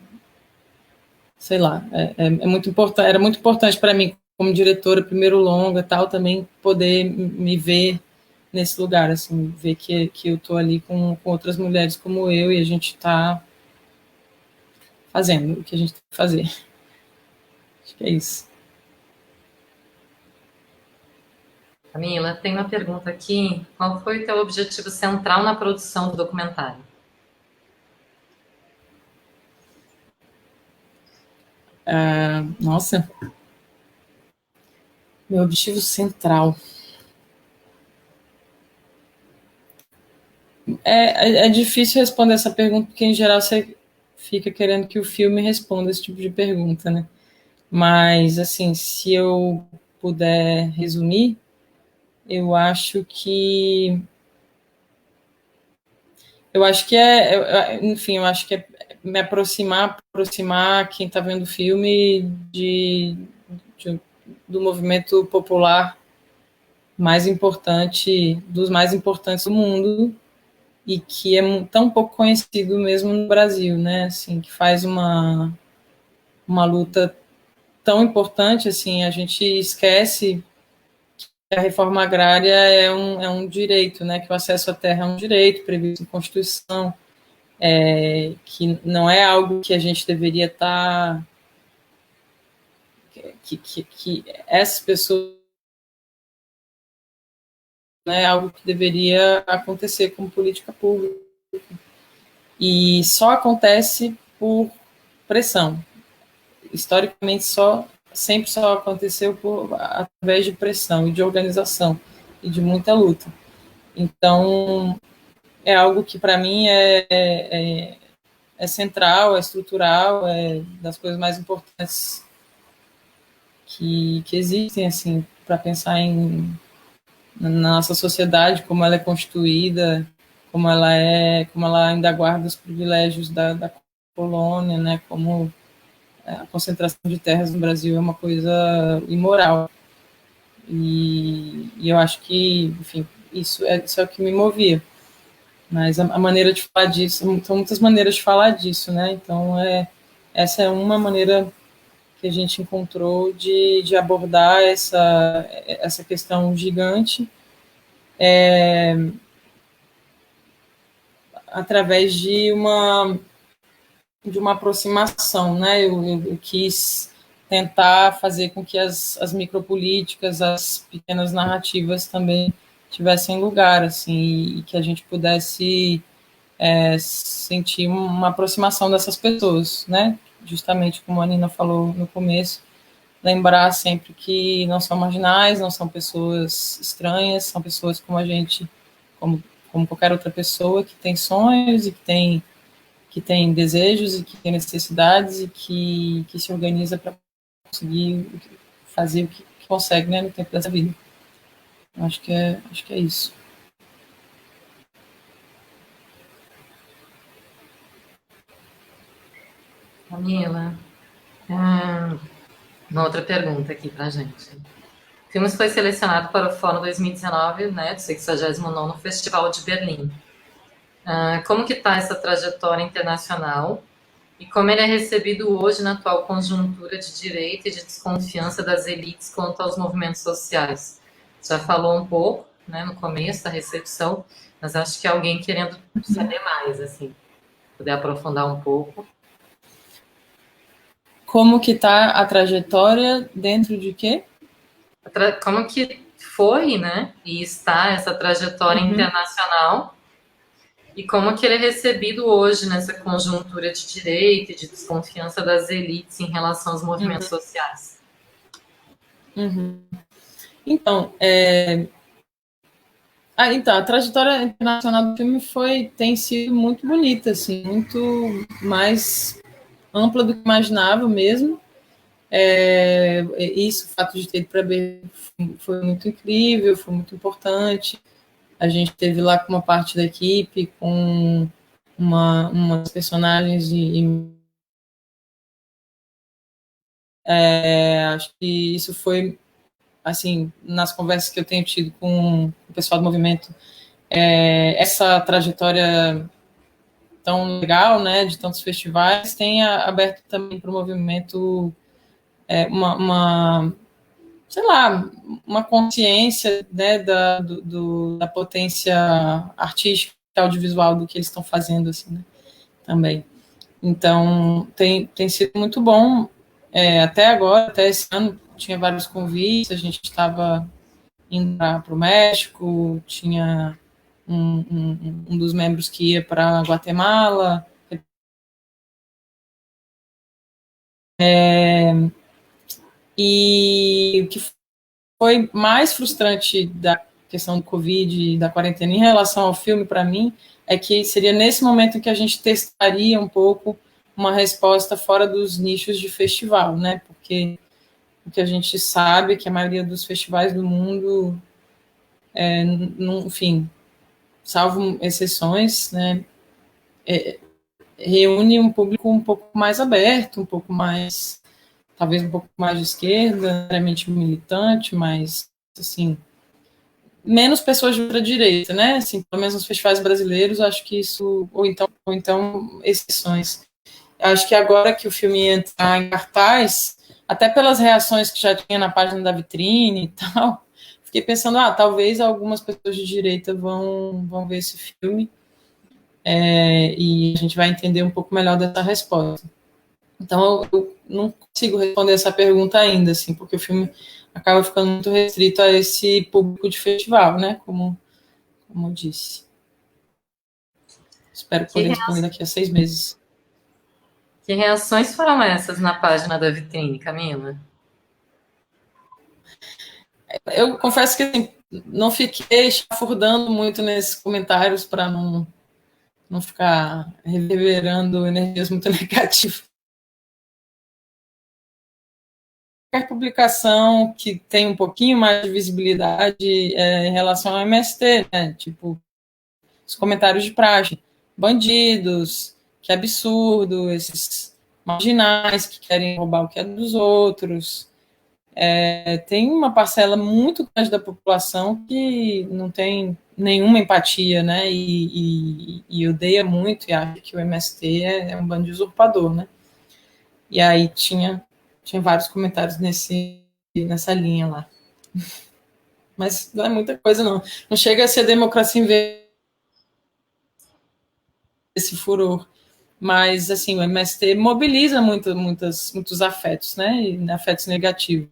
sei lá, é muito importante. Era muito importante para mim, como diretora, primeiro longa, tal, também poder me ver nesse lugar, assim, ver que eu estou ali com outras mulheres como eu e a gente está fazendo o que a gente tem que fazer. Acho que é isso. Camila, tem uma pergunta aqui. Qual foi o teu objetivo central na produção do documentário? Nossa, meu objetivo central. É difícil responder essa pergunta, porque em geral você fica querendo que o filme responda esse tipo de pergunta, né? Mas, assim, se eu puder resumir, eu acho que. Eu acho que enfim, eu acho que é me aproximar quem está vendo o filme do movimento popular mais importante, dos mais importantes do mundo, e que é tão pouco conhecido mesmo no Brasil, né? Assim, que faz uma uma luta tão importante, assim, a gente esquece que a reforma agrária é um direito, né, que o acesso à terra é um direito previsto em Constituição, que não é algo que a gente deveria estar... que essas pessoas, né, é algo que deveria acontecer como política pública. E só acontece por pressão. Historicamente, sempre só aconteceu através de pressão e de organização e de muita luta. Então, é algo que, para mim, é central, é estrutural, é das coisas mais importantes que existem, assim, para pensar na nossa sociedade, como ela é constituída, como ela ainda guarda os privilégios da colônia, né, como a concentração de terras no Brasil é uma coisa imoral. E eu acho que, enfim, isso é o que me movia. Mas a maneira de falar disso, são muitas maneiras de falar disso, né? Então, essa é uma maneira que a gente encontrou de abordar essa questão gigante, através de uma aproximação, né? Eu quis tentar fazer com que as micropolíticas, as pequenas narrativas também tivessem lugar, assim, e que a gente pudesse sentir uma aproximação dessas pessoas, né? Justamente como a Nina falou no começo, lembrar sempre que não são marginais, não são pessoas estranhas, são pessoas como a gente, como qualquer outra pessoa que tem sonhos e que tem desejos e que tem necessidades e que se organiza para conseguir fazer o que consegue, né, no tempo dessa vida. Acho que é isso. Camila, uma outra pergunta aqui para a gente. O filme foi selecionado para o Fórum 2019, né, do 69º Festival de Berlim. Como que está essa trajetória internacional e como ele é recebido hoje na atual conjuntura de direita e de desconfiança das elites quanto aos movimentos sociais? Já falou um pouco, né, no começo da recepção, mas acho que alguém querendo saber mais, assim, puder aprofundar um pouco. Como que está a trajetória dentro de quê? Como que foi, né, e está essa trajetória internacional e como que ele é recebido hoje nessa conjuntura de direita e de desconfiança das elites em relação aos movimentos sociais? Então, então, a trajetória internacional do filme tem sido muito bonita, assim, muito mais ampla do que imaginava mesmo. O fato de ter ido para Berlim foi muito incrível, foi muito importante. A gente teve lá com uma parte da equipe, com umas personagens acho que isso foi, assim, nas conversas que eu tenho tido com o pessoal do movimento, essa trajetória tão legal, né, de tantos festivais, tem aberto também para o movimento sei lá, uma consciência, né, da potência artística, audiovisual do que eles estão fazendo, assim, né, também. Então, tem sido muito bom, até agora, até esse ano, tinha vários convites, a gente estava indo para o México, tinha um dos membros que ia para Guatemala, e o que foi mais frustrante da questão do Covid e da quarentena em relação ao filme, para mim, é que seria nesse momento que a gente testaria um pouco uma resposta fora dos nichos de festival, né? Porque o que a gente sabe é que a maioria dos festivais do mundo, enfim, salvo exceções, né, reúne um público um pouco mais aberto, um pouco mais, talvez um pouco mais de esquerda, realmente militante, mas, assim, menos pessoas de ultradireita, né? Assim, pelo menos nos festivais brasileiros, acho que isso, ou então exceções. acho que agora que o filme entra em cartaz, até pelas reações que já tinha na página da vitrine e tal, fiquei pensando, talvez algumas pessoas de direita vão ver esse filme, e a gente vai entender um pouco melhor dessa resposta. Então, eu não consigo responder essa pergunta ainda, assim, porque o filme acaba ficando muito restrito a esse público de festival, né, como eu disse. Espero poder responder daqui a 6 meses. Que reações foram essas na página da vitrine, Camila? Eu confesso que assim, não fiquei chafurdando muito nesses comentários para não ficar reverberando energias muito negativas. Qualquer publicação que tem um pouquinho mais de visibilidade em relação ao MST, né? Tipo, os comentários de praxe. Bandidos, que absurdo, esses marginais que querem roubar o que é dos outros. Tem uma parcela muito grande da população que não tem nenhuma empatia, né, e odeia muito e acha que o MST é um bando de usurpador, né, e aí tinha vários comentários nessa linha lá. Mas não é muita coisa, não chega a ser democracia em vez desse furor, mas assim, o MST mobiliza muitos afetos, né, e afetos negativos.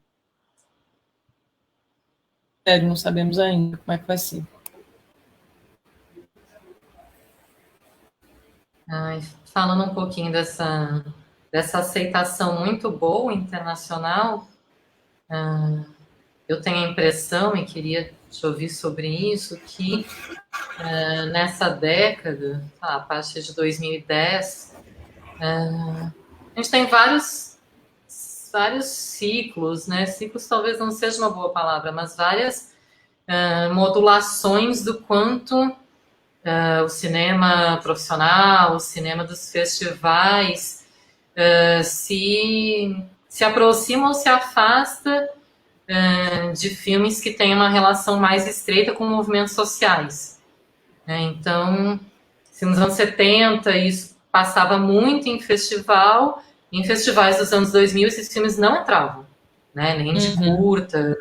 Não sabemos ainda como é que vai ser. Falando um pouquinho dessa aceitação muito boa internacional, eu tenho a impressão, e queria te ouvir sobre isso, que nessa década, a partir de 2010, a gente tem vários ciclos, né? Ciclos talvez não seja uma boa palavra, mas várias modulações do quanto o cinema profissional, o cinema dos festivais se aproxima ou se afasta de filmes que têm uma relação mais estreita com movimentos sociais. Então, se nos anos 70 isso passava muito em festival, em festivais dos anos 2000 esses filmes não entravam, né? Nem de curta,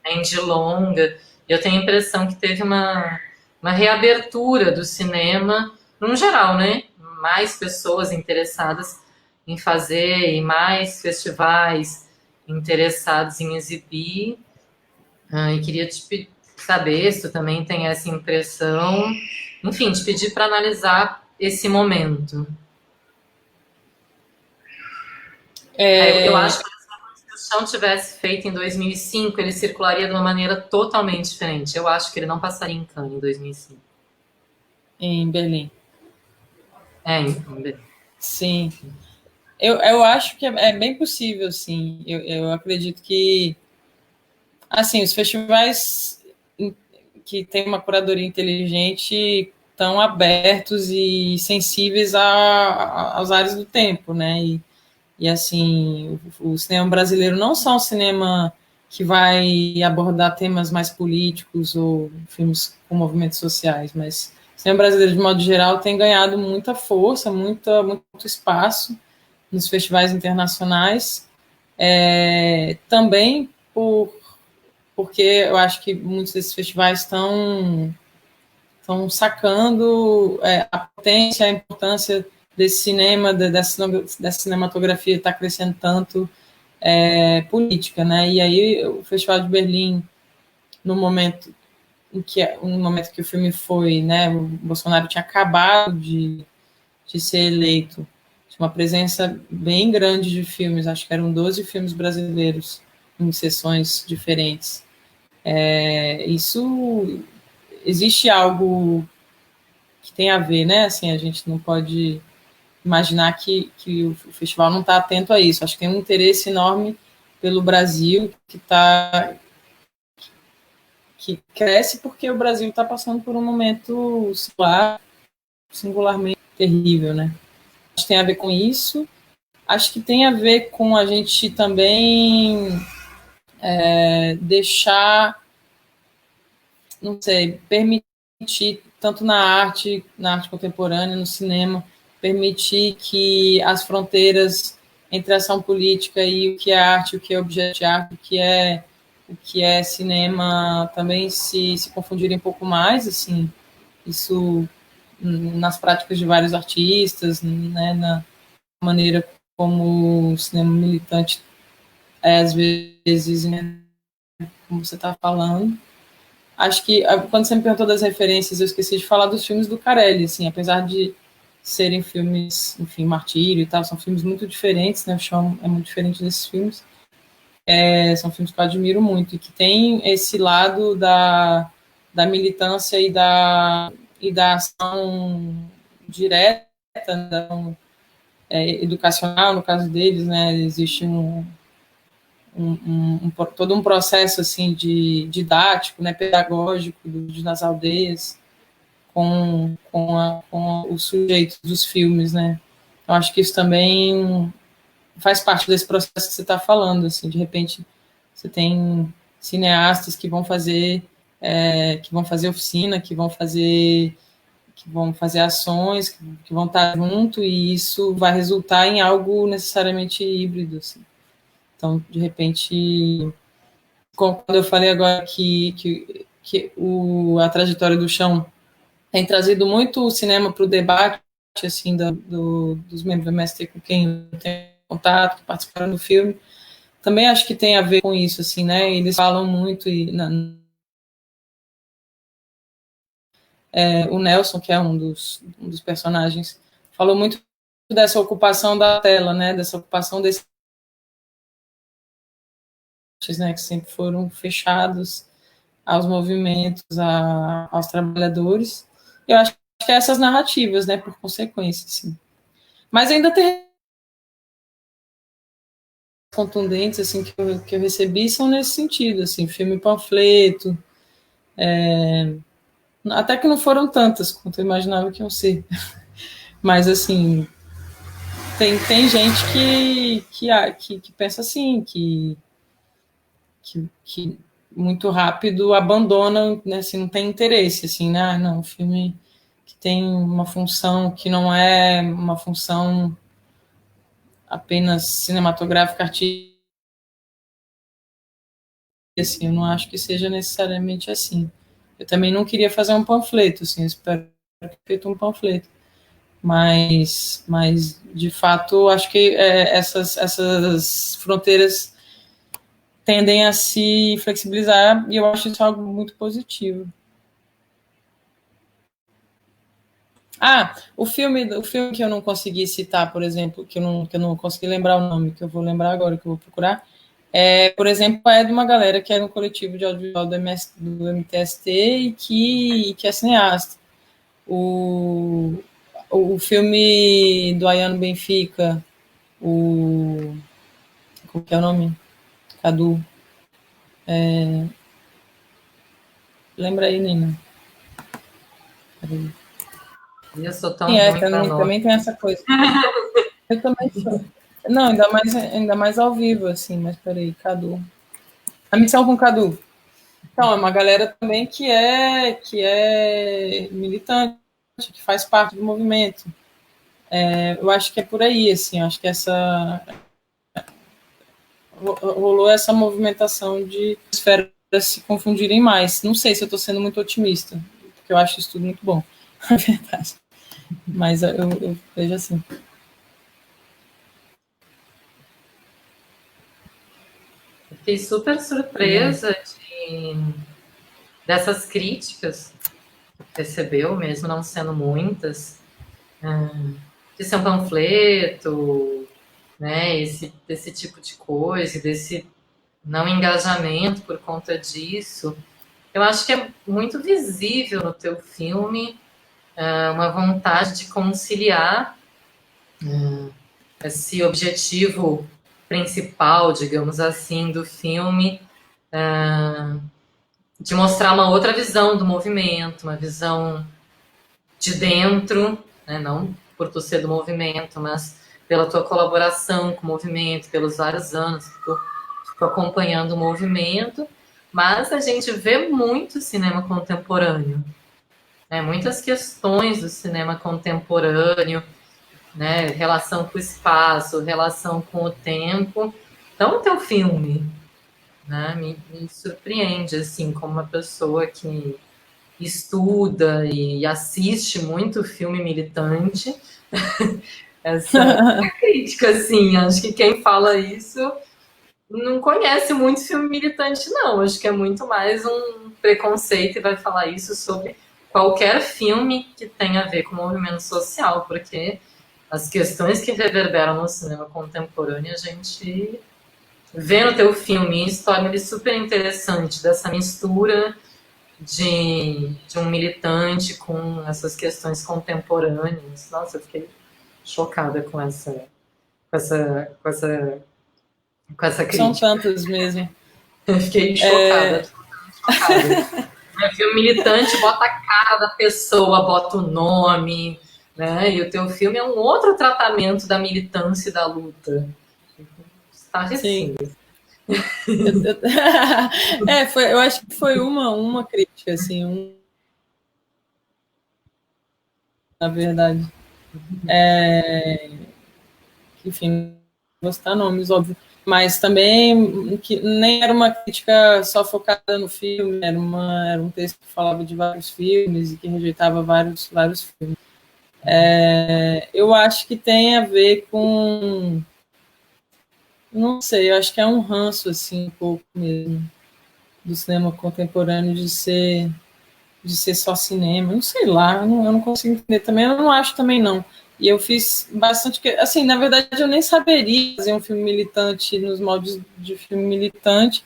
nem de longa. Eu tenho a impressão que teve uma reabertura do cinema, no geral, né? Mais pessoas interessadas em fazer e mais festivais interessados em exibir. E queria te saber se tu também tem essa impressão. Enfim, te pedir para analisar esse momento. Eu acho que se o Chão tivesse feito em 2005, ele circularia de uma maneira totalmente diferente. Eu acho que ele não passaria em Cannes em 2005. Em Berlim. Em Berlim. Sim. Eu acho que é bem possível, sim. Eu acredito que, assim, os festivais que têm uma curadoria inteligente estão abertos e sensíveis aos áreas do tempo, né? E assim, o cinema brasileiro não só um cinema que vai abordar temas mais políticos ou filmes com movimentos sociais, mas o cinema brasileiro, de modo geral, tem ganhado muita força, muito espaço nos festivais internacionais, também porque eu acho que muitos desses festivais estão sacando a potência, a importância desse cinema, dessa cinematografia está crescendo tanto política, né? E aí o Festival de Berlim, no momento que o filme foi, né? O Bolsonaro tinha acabado de ser eleito, tinha uma presença bem grande de filmes, acho que eram 12 filmes brasileiros em sessões diferentes. Isso existe algo que tem a ver, né? Assim, a gente não pode imaginar que o festival não está atento a isso. Acho que tem um interesse enorme pelo Brasil que cresce porque o Brasil está passando por um momento singularmente terrível, né? Acho que tem a ver com isso. Acho que tem a ver com a gente também deixar, não sei, permitir tanto na arte contemporânea, no cinema, permitir que as fronteiras entre a ação política e o que é arte, o que é objeto de arte, o que é cinema, também se confundirem um pouco mais, assim, isso nas práticas de vários artistas, né, na maneira como o cinema militante às vezes, né, como você está falando. Acho que, quando você me perguntou das referências, eu esqueci de falar dos filmes do Carelli, assim, apesar de serem filmes, enfim, Martírio e tal, são filmes muito diferentes, né, o Chão é muito diferente desses filmes, são filmes que eu admiro muito, e que tem esse lado da militância e da ação direta, né, educacional, no caso deles, né, existe todo um processo assim de didático, né, pedagógico nas aldeias com os sujeitos dos filmes, né. Eu acho que isso também faz parte desse processo que você está falando, assim, de repente você tem cineastas que vão fazer oficina, que vão fazer ações, que vão estar junto, e isso vai resultar em algo necessariamente híbrido, assim. Então, de repente, quando eu falei agora que a trajetória do Chão tem trazido muito o cinema para o debate, assim, dos membros do MST com quem eu tenho contato, que participaram do filme, também acho que tem a ver com isso, assim, né? Eles falam muito, o Nelson, que é um dos personagens, falou muito dessa ocupação da tela, né? Dessa ocupação desses, né, que sempre foram fechados aos movimentos, aos trabalhadores. Eu acho que é essas narrativas, né, por consequência, assim. Mas ainda tem contundentes, assim, que eu recebi são nesse sentido, assim, filme panfleto, até que não foram tantas quanto eu imaginava que iam ser. Mas, assim, tem gente que pensa assim, que muito rápido abandona, né, assim, não tem interesse, assim, né, não, um filme que tem uma função que não é uma função apenas cinematográfica, artística, assim, eu não acho que seja necessariamente assim. Eu também não queria fazer um panfleto, assim, eu espero ter feito um panfleto, mas de fato, acho que essas fronteiras tendem a se flexibilizar, e eu acho isso algo muito positivo. O filme que eu não consegui citar, por exemplo, que eu não consegui lembrar o nome, que eu vou lembrar agora, que eu vou procurar, por exemplo, é de uma galera que é no coletivo de audiovisual do MTST e que é cineasta. O filme do Ayano Benfica, como que é o nome? Cadu. Lembra aí, Nina? Eu sou tão ruim para nome. Também tem essa coisa. Eu também sou. Não, ainda mais ao vivo, assim, mas peraí, Cadu. A missão com Cadu. Então, é uma galera também que é militante, que faz parte do movimento. Eu acho que é por aí, assim, acho que rolou essa movimentação de esferas se confundirem mais. Não sei se eu estou sendo muito otimista, porque eu acho isso tudo muito bom, na verdade. Mas eu vejo assim. Fiquei super surpresa dessas críticas que recebeu, mesmo não sendo muitas, de ser um panfleto, né, desse tipo de coisa, desse não engajamento por conta disso. Eu acho que é muito visível no teu filme uma vontade de conciliar esse objetivo principal, digamos assim, do filme, de mostrar uma outra visão do movimento, uma visão de dentro, né, não por tu ser do movimento, mas pela tua colaboração com o movimento, pelos vários anos que tu ficou acompanhando o movimento, mas a gente vê muito cinema contemporâneo, né, muitas questões do cinema contemporâneo, né? Relação com o espaço, relação com o tempo. Então, o teu filme, né, me surpreende, assim, como uma pessoa que estuda e assiste muito filme militante. Essa crítica, assim, acho que quem fala isso não conhece muito filme militante, não. Acho que é muito mais um preconceito e vai falar isso sobre qualquer filme que tenha a ver com o movimento social, porque as questões que reverberam no cinema contemporâneo a gente vê no teu filme, isso torna ele super interessante, dessa mistura de um militante com essas questões contemporâneas. Nossa, eu fiquei chocada com essa, com essa, com essa São crítica. tantas mesmo. Eu fiquei chocada, chocada. É, filme militante bota a cara da pessoa, bota o nome, né? E o teu filme é um outro tratamento da militância e da luta. Sim. Estarrecido. Eu acho que foi uma crítica, assim, na verdade. Enfim, vou citar nomes, óbvio. Mas também que nem era uma crítica só focada no filme, era um texto que falava de vários filmes e que rejeitava vários filmes. Eu acho que tem a ver com, não sei, eu acho que é um ranço, assim, um pouco mesmo, do cinema contemporâneo de ser só cinema, não sei lá, eu não consigo entender também, eu não acho também não. E eu fiz bastante, assim, na verdade eu nem saberia fazer um filme militante nos moldes de filme militante.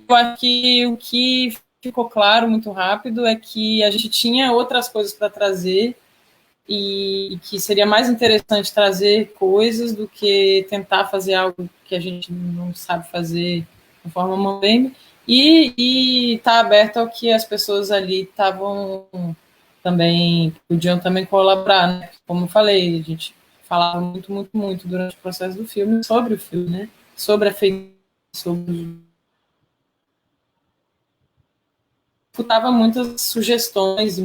Eu acho que o que ficou claro muito rápido é que a gente tinha outras coisas para trazer e que seria mais interessante trazer coisas do que tentar fazer algo que a gente não sabe fazer de forma mambembe e tá aberto ao que as pessoas ali estavam também, podiam também colaborar, né? Como eu falei, a gente falava muito, muito, muito durante o processo do filme sobre o filme, né? Sobre a feitura, sobre escutava muitas sugestões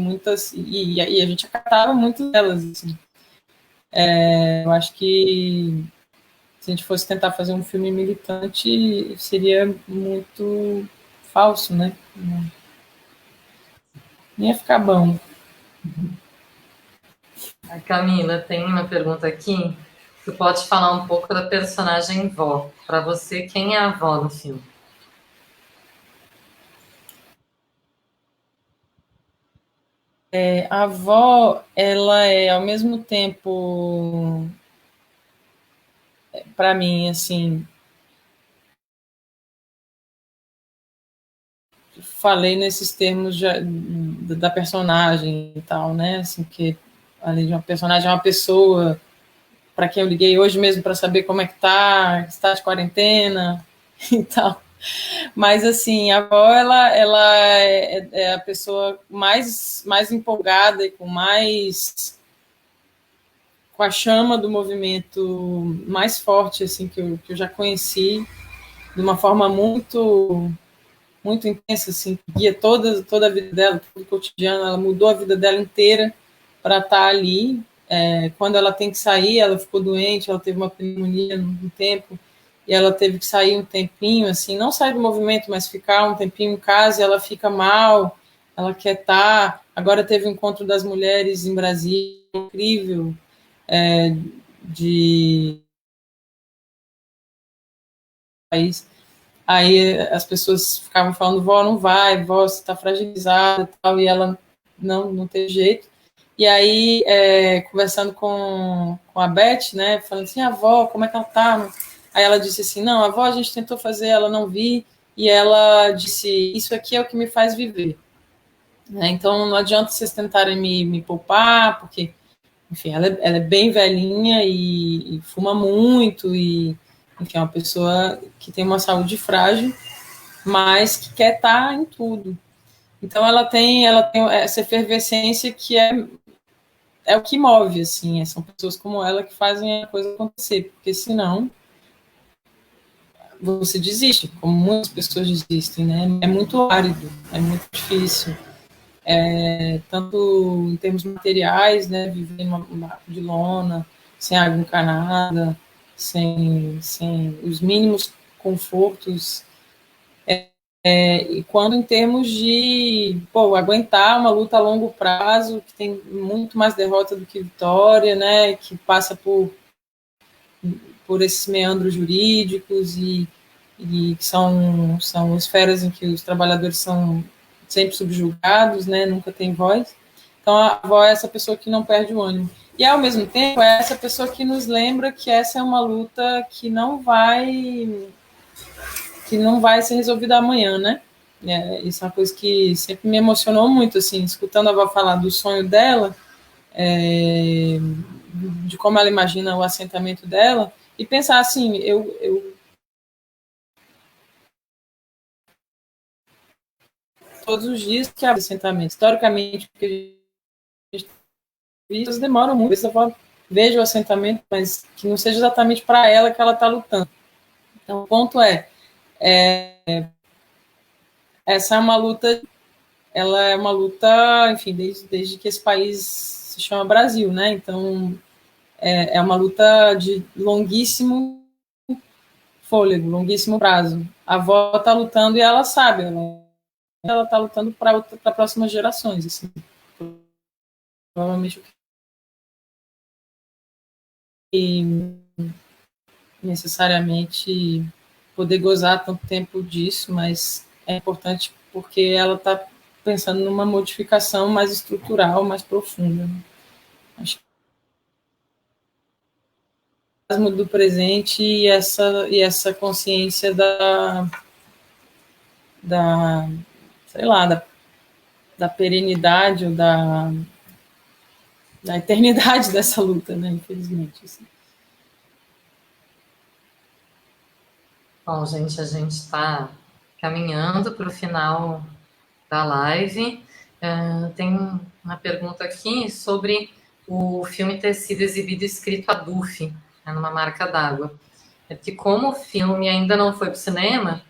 e a gente acatava muitas delas. Assim. Eu acho que se a gente fosse tentar fazer um filme militante, seria muito falso, né? Não ia ficar bom. A Camila, tem uma pergunta aqui. Tu pode falar um pouco da personagem vó. Para você, quem é a vó no filme? A avó, ela é, ao mesmo tempo, para mim, assim, falei nesses termos da personagem e tal, né? Assim, que além de uma personagem, é uma pessoa para quem eu liguei hoje mesmo para saber como é que tá, está de quarentena e tal. Mas, assim, a avó, ela é a pessoa mais empolgada e com a chama do movimento mais forte, assim, que eu já conheci, de uma forma muito muito intensa, assim, que guia toda a vida dela, todo o cotidiano, ela mudou a vida dela inteira para estar ali. Quando ela tem que sair, ela ficou doente, ela teve uma pneumonia no tempo, e ela teve que sair um tempinho, assim, não sair do movimento, mas ficar um tempinho em casa, e ela fica mal, ela quer estar. Agora teve o encontro das mulheres em Brasília, incrível, de país. Aí as pessoas ficavam falando, vó, não vai, vó, você está fragilizada e tal, e ela não teve jeito. E aí, conversando com a Beth, né, falando assim, a avó, como é que ela tá? Aí ela disse assim, não, a avó a gente tentou fazer, ela não vi, e ela disse, isso aqui é o que me faz viver. Então, não adianta vocês tentarem me poupar, porque, enfim, ela é bem velhinha e fuma muito, e, enfim, é uma pessoa que tem uma saúde frágil, mas que quer estar em tudo. Então ela tem essa efervescência que é o que move, assim, são pessoas como ela que fazem a coisa acontecer, porque senão você desiste, como muitas pessoas desistem, né? É muito árido, é muito difícil, tanto em termos materiais, né? Viver numa barraca de lona, sem água encanada, sem os mínimos confortos. E quando em termos de aguentar uma luta a longo prazo, que tem muito mais derrota do que vitória, né, que passa por esses meandros jurídicos e que são esferas em que os trabalhadores são sempre subjugados, né, nunca tem voz. Então, a avó é essa pessoa que não perde o ânimo. E, ao mesmo tempo, é essa pessoa que nos lembra que essa é uma luta que não vai ser resolvida amanhã, né? Isso é uma coisa que sempre me emocionou muito, assim, escutando a avó falar do sonho dela, de como ela imagina o assentamento dela, e pensar assim, eu todos os dias que há assentamento. Historicamente, porque a gente vistas demoram muito, às vezes a avó veja o assentamento, mas que não seja exatamente para ela que ela está lutando. Então, o ponto essa é uma luta, ela é uma luta, enfim, desde que esse país se chama Brasil, né? Então, é uma luta de longuíssimo fôlego, longuíssimo prazo. A avó está lutando e ela sabe, ela está lutando para próximas gerações, assim. Provavelmente e necessariamente poder gozar tanto tempo disso, mas é importante porque ela está pensando numa modificação mais estrutural, mais profunda. Acho que o do presente e essa consciência da sei lá, da perenidade ou da eternidade dessa luta, né, infelizmente. Assim. Bom, gente, a gente está caminhando para o final da live. Tem uma pergunta aqui sobre o filme ter sido exibido escrito a DUF, né, numa marca d'água. É que como o filme ainda não foi para o cinema,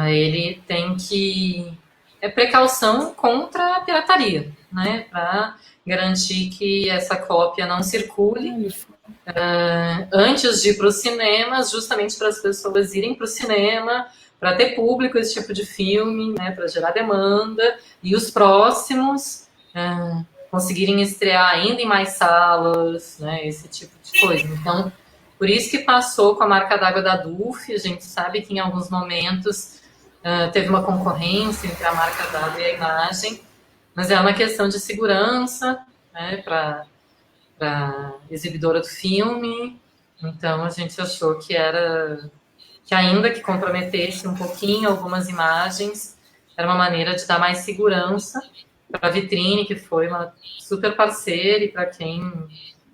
ele tem que... É precaução contra a pirataria, né? Para garantir que essa cópia não circule antes de ir para os cinemas, justamente para as pessoas irem para o cinema, para ter público esse tipo de filme, né, para gerar demanda, e os próximos conseguirem estrear ainda em mais salas, né, esse tipo de coisa. Então, por isso que passou com a marca d'água da DUF, a gente sabe que em alguns momentos teve uma concorrência entre a marca d'água e a imagem, mas é uma questão de segurança, né, para a exibidora do filme, então a gente achou que ainda que comprometesse um pouquinho algumas imagens, era uma maneira de dar mais segurança para a Vitrine, que foi uma super parceira, e para quem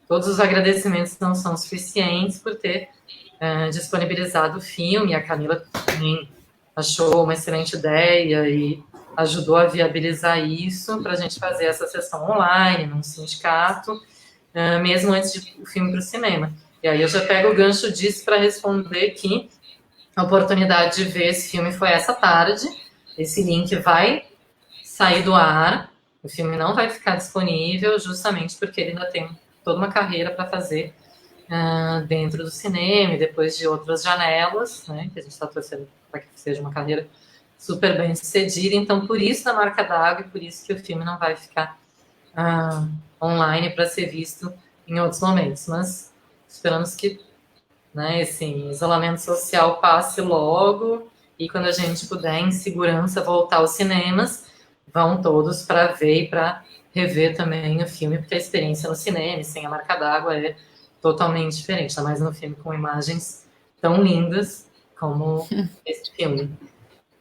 todos os agradecimentos não são suficientes por ter disponibilizado o filme. A Camila também achou uma excelente ideia e ajudou a viabilizar isso para a gente fazer essa sessão online, num sindicato, mesmo antes do filme para o cinema. E aí eu já pego o gancho disso para responder que a oportunidade de ver esse filme foi essa tarde. Esse link vai sair do ar, o filme não vai ficar disponível, justamente porque ele ainda tem toda uma carreira para fazer dentro do cinema e depois de outras janelas, né, que a gente está torcendo para que seja uma carreira super bem sucedida. Então, por isso da marca d'água e por isso que o filme não vai ficar online para ser visto em outros momentos. Mas esperamos que, né, esse isolamento social passe logo e quando a gente puder, em segurança, voltar aos cinemas, vão todos para ver e para rever também o filme, porque a experiência no cinema, sem a marca d'água, é totalmente diferente, ainda mais no filme com imagens tão lindas como esse filme.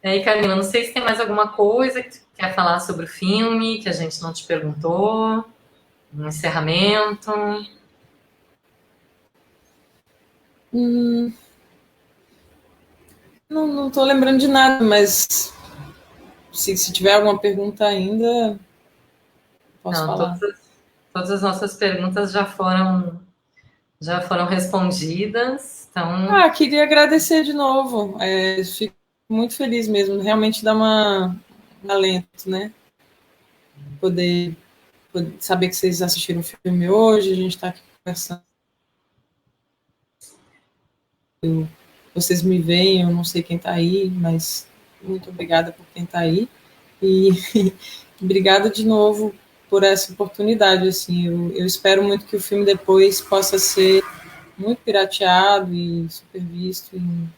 E aí, Carolina, não sei se tem mais alguma coisa que tu quer falar sobre o filme, que a gente não te perguntou, um encerramento. Não estou lembrando de nada, mas se tiver alguma pergunta ainda, posso Não, falar. todas as nossas perguntas já foram respondidas, então... Queria agradecer de novo. Fico muito feliz mesmo. Realmente dá um alento, né? Poder saber que vocês assistiram o filme hoje, a gente está aqui conversando. vocês me veem, eu não sei quem está aí, mas muito obrigada por quem está aí. E obrigada de novo por essa oportunidade. Assim, eu espero muito que o filme depois possa ser muito pirateado e super visto em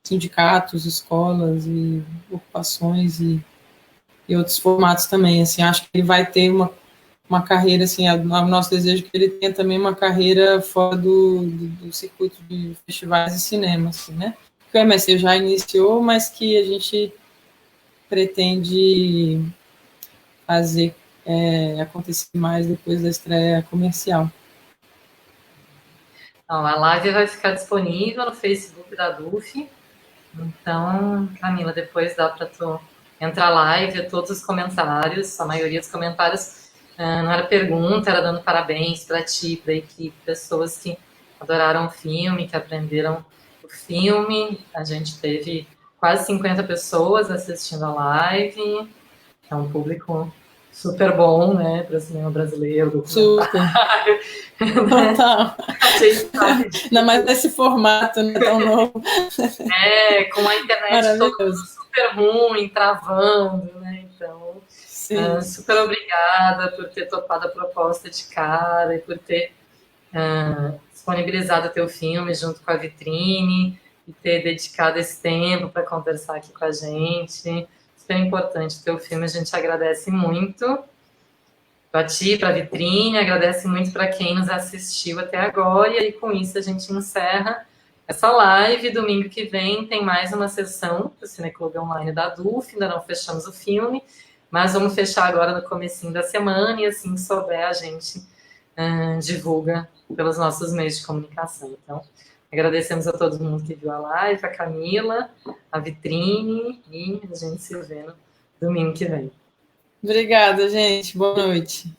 sindicatos, escolas e ocupações e outros formatos também. Assim, acho que ele vai ter uma carreira, assim, o nosso desejo é que ele tenha também uma carreira fora do circuito de festivais e cinema, assim, né? Que o MSC já iniciou, mas que a gente pretende fazer acontecer mais depois da estreia comercial. Então, a live vai ficar disponível no Facebook da DUF. Então, Camila, depois dá para tu entrar lá e ver todos os comentários. A maioria dos comentários não era pergunta, era dando parabéns para ti, para a equipe, pessoas que adoraram o filme, que aprenderam o filme. A gente teve quase 50 pessoas assistindo a live. É um público super bom, né, para o cinema brasileiro, documentário. Super. Total. Ainda mais nesse formato, né, tão novo. Com a internet todo super ruim, travando, né, então, super obrigada por ter topado a proposta de cara e por ter disponibilizado o teu filme junto com a vitrine e ter dedicado esse tempo para conversar aqui com a gente. Super importante o teu filme, a gente agradece muito para ti, para a vitrine, agradece muito para quem nos assistiu até agora, e aí com isso a gente encerra essa live. Domingo que vem tem mais uma sessão do Cineclube Online da DUF, ainda não fechamos o filme, mas vamos fechar agora no comecinho da semana, e assim que souber a gente divulga pelos nossos meios de comunicação. Então, agradecemos a todo mundo que viu a live, a Camila, a vitrine, e a gente se vê no domingo que vem. Obrigada, gente. Boa noite.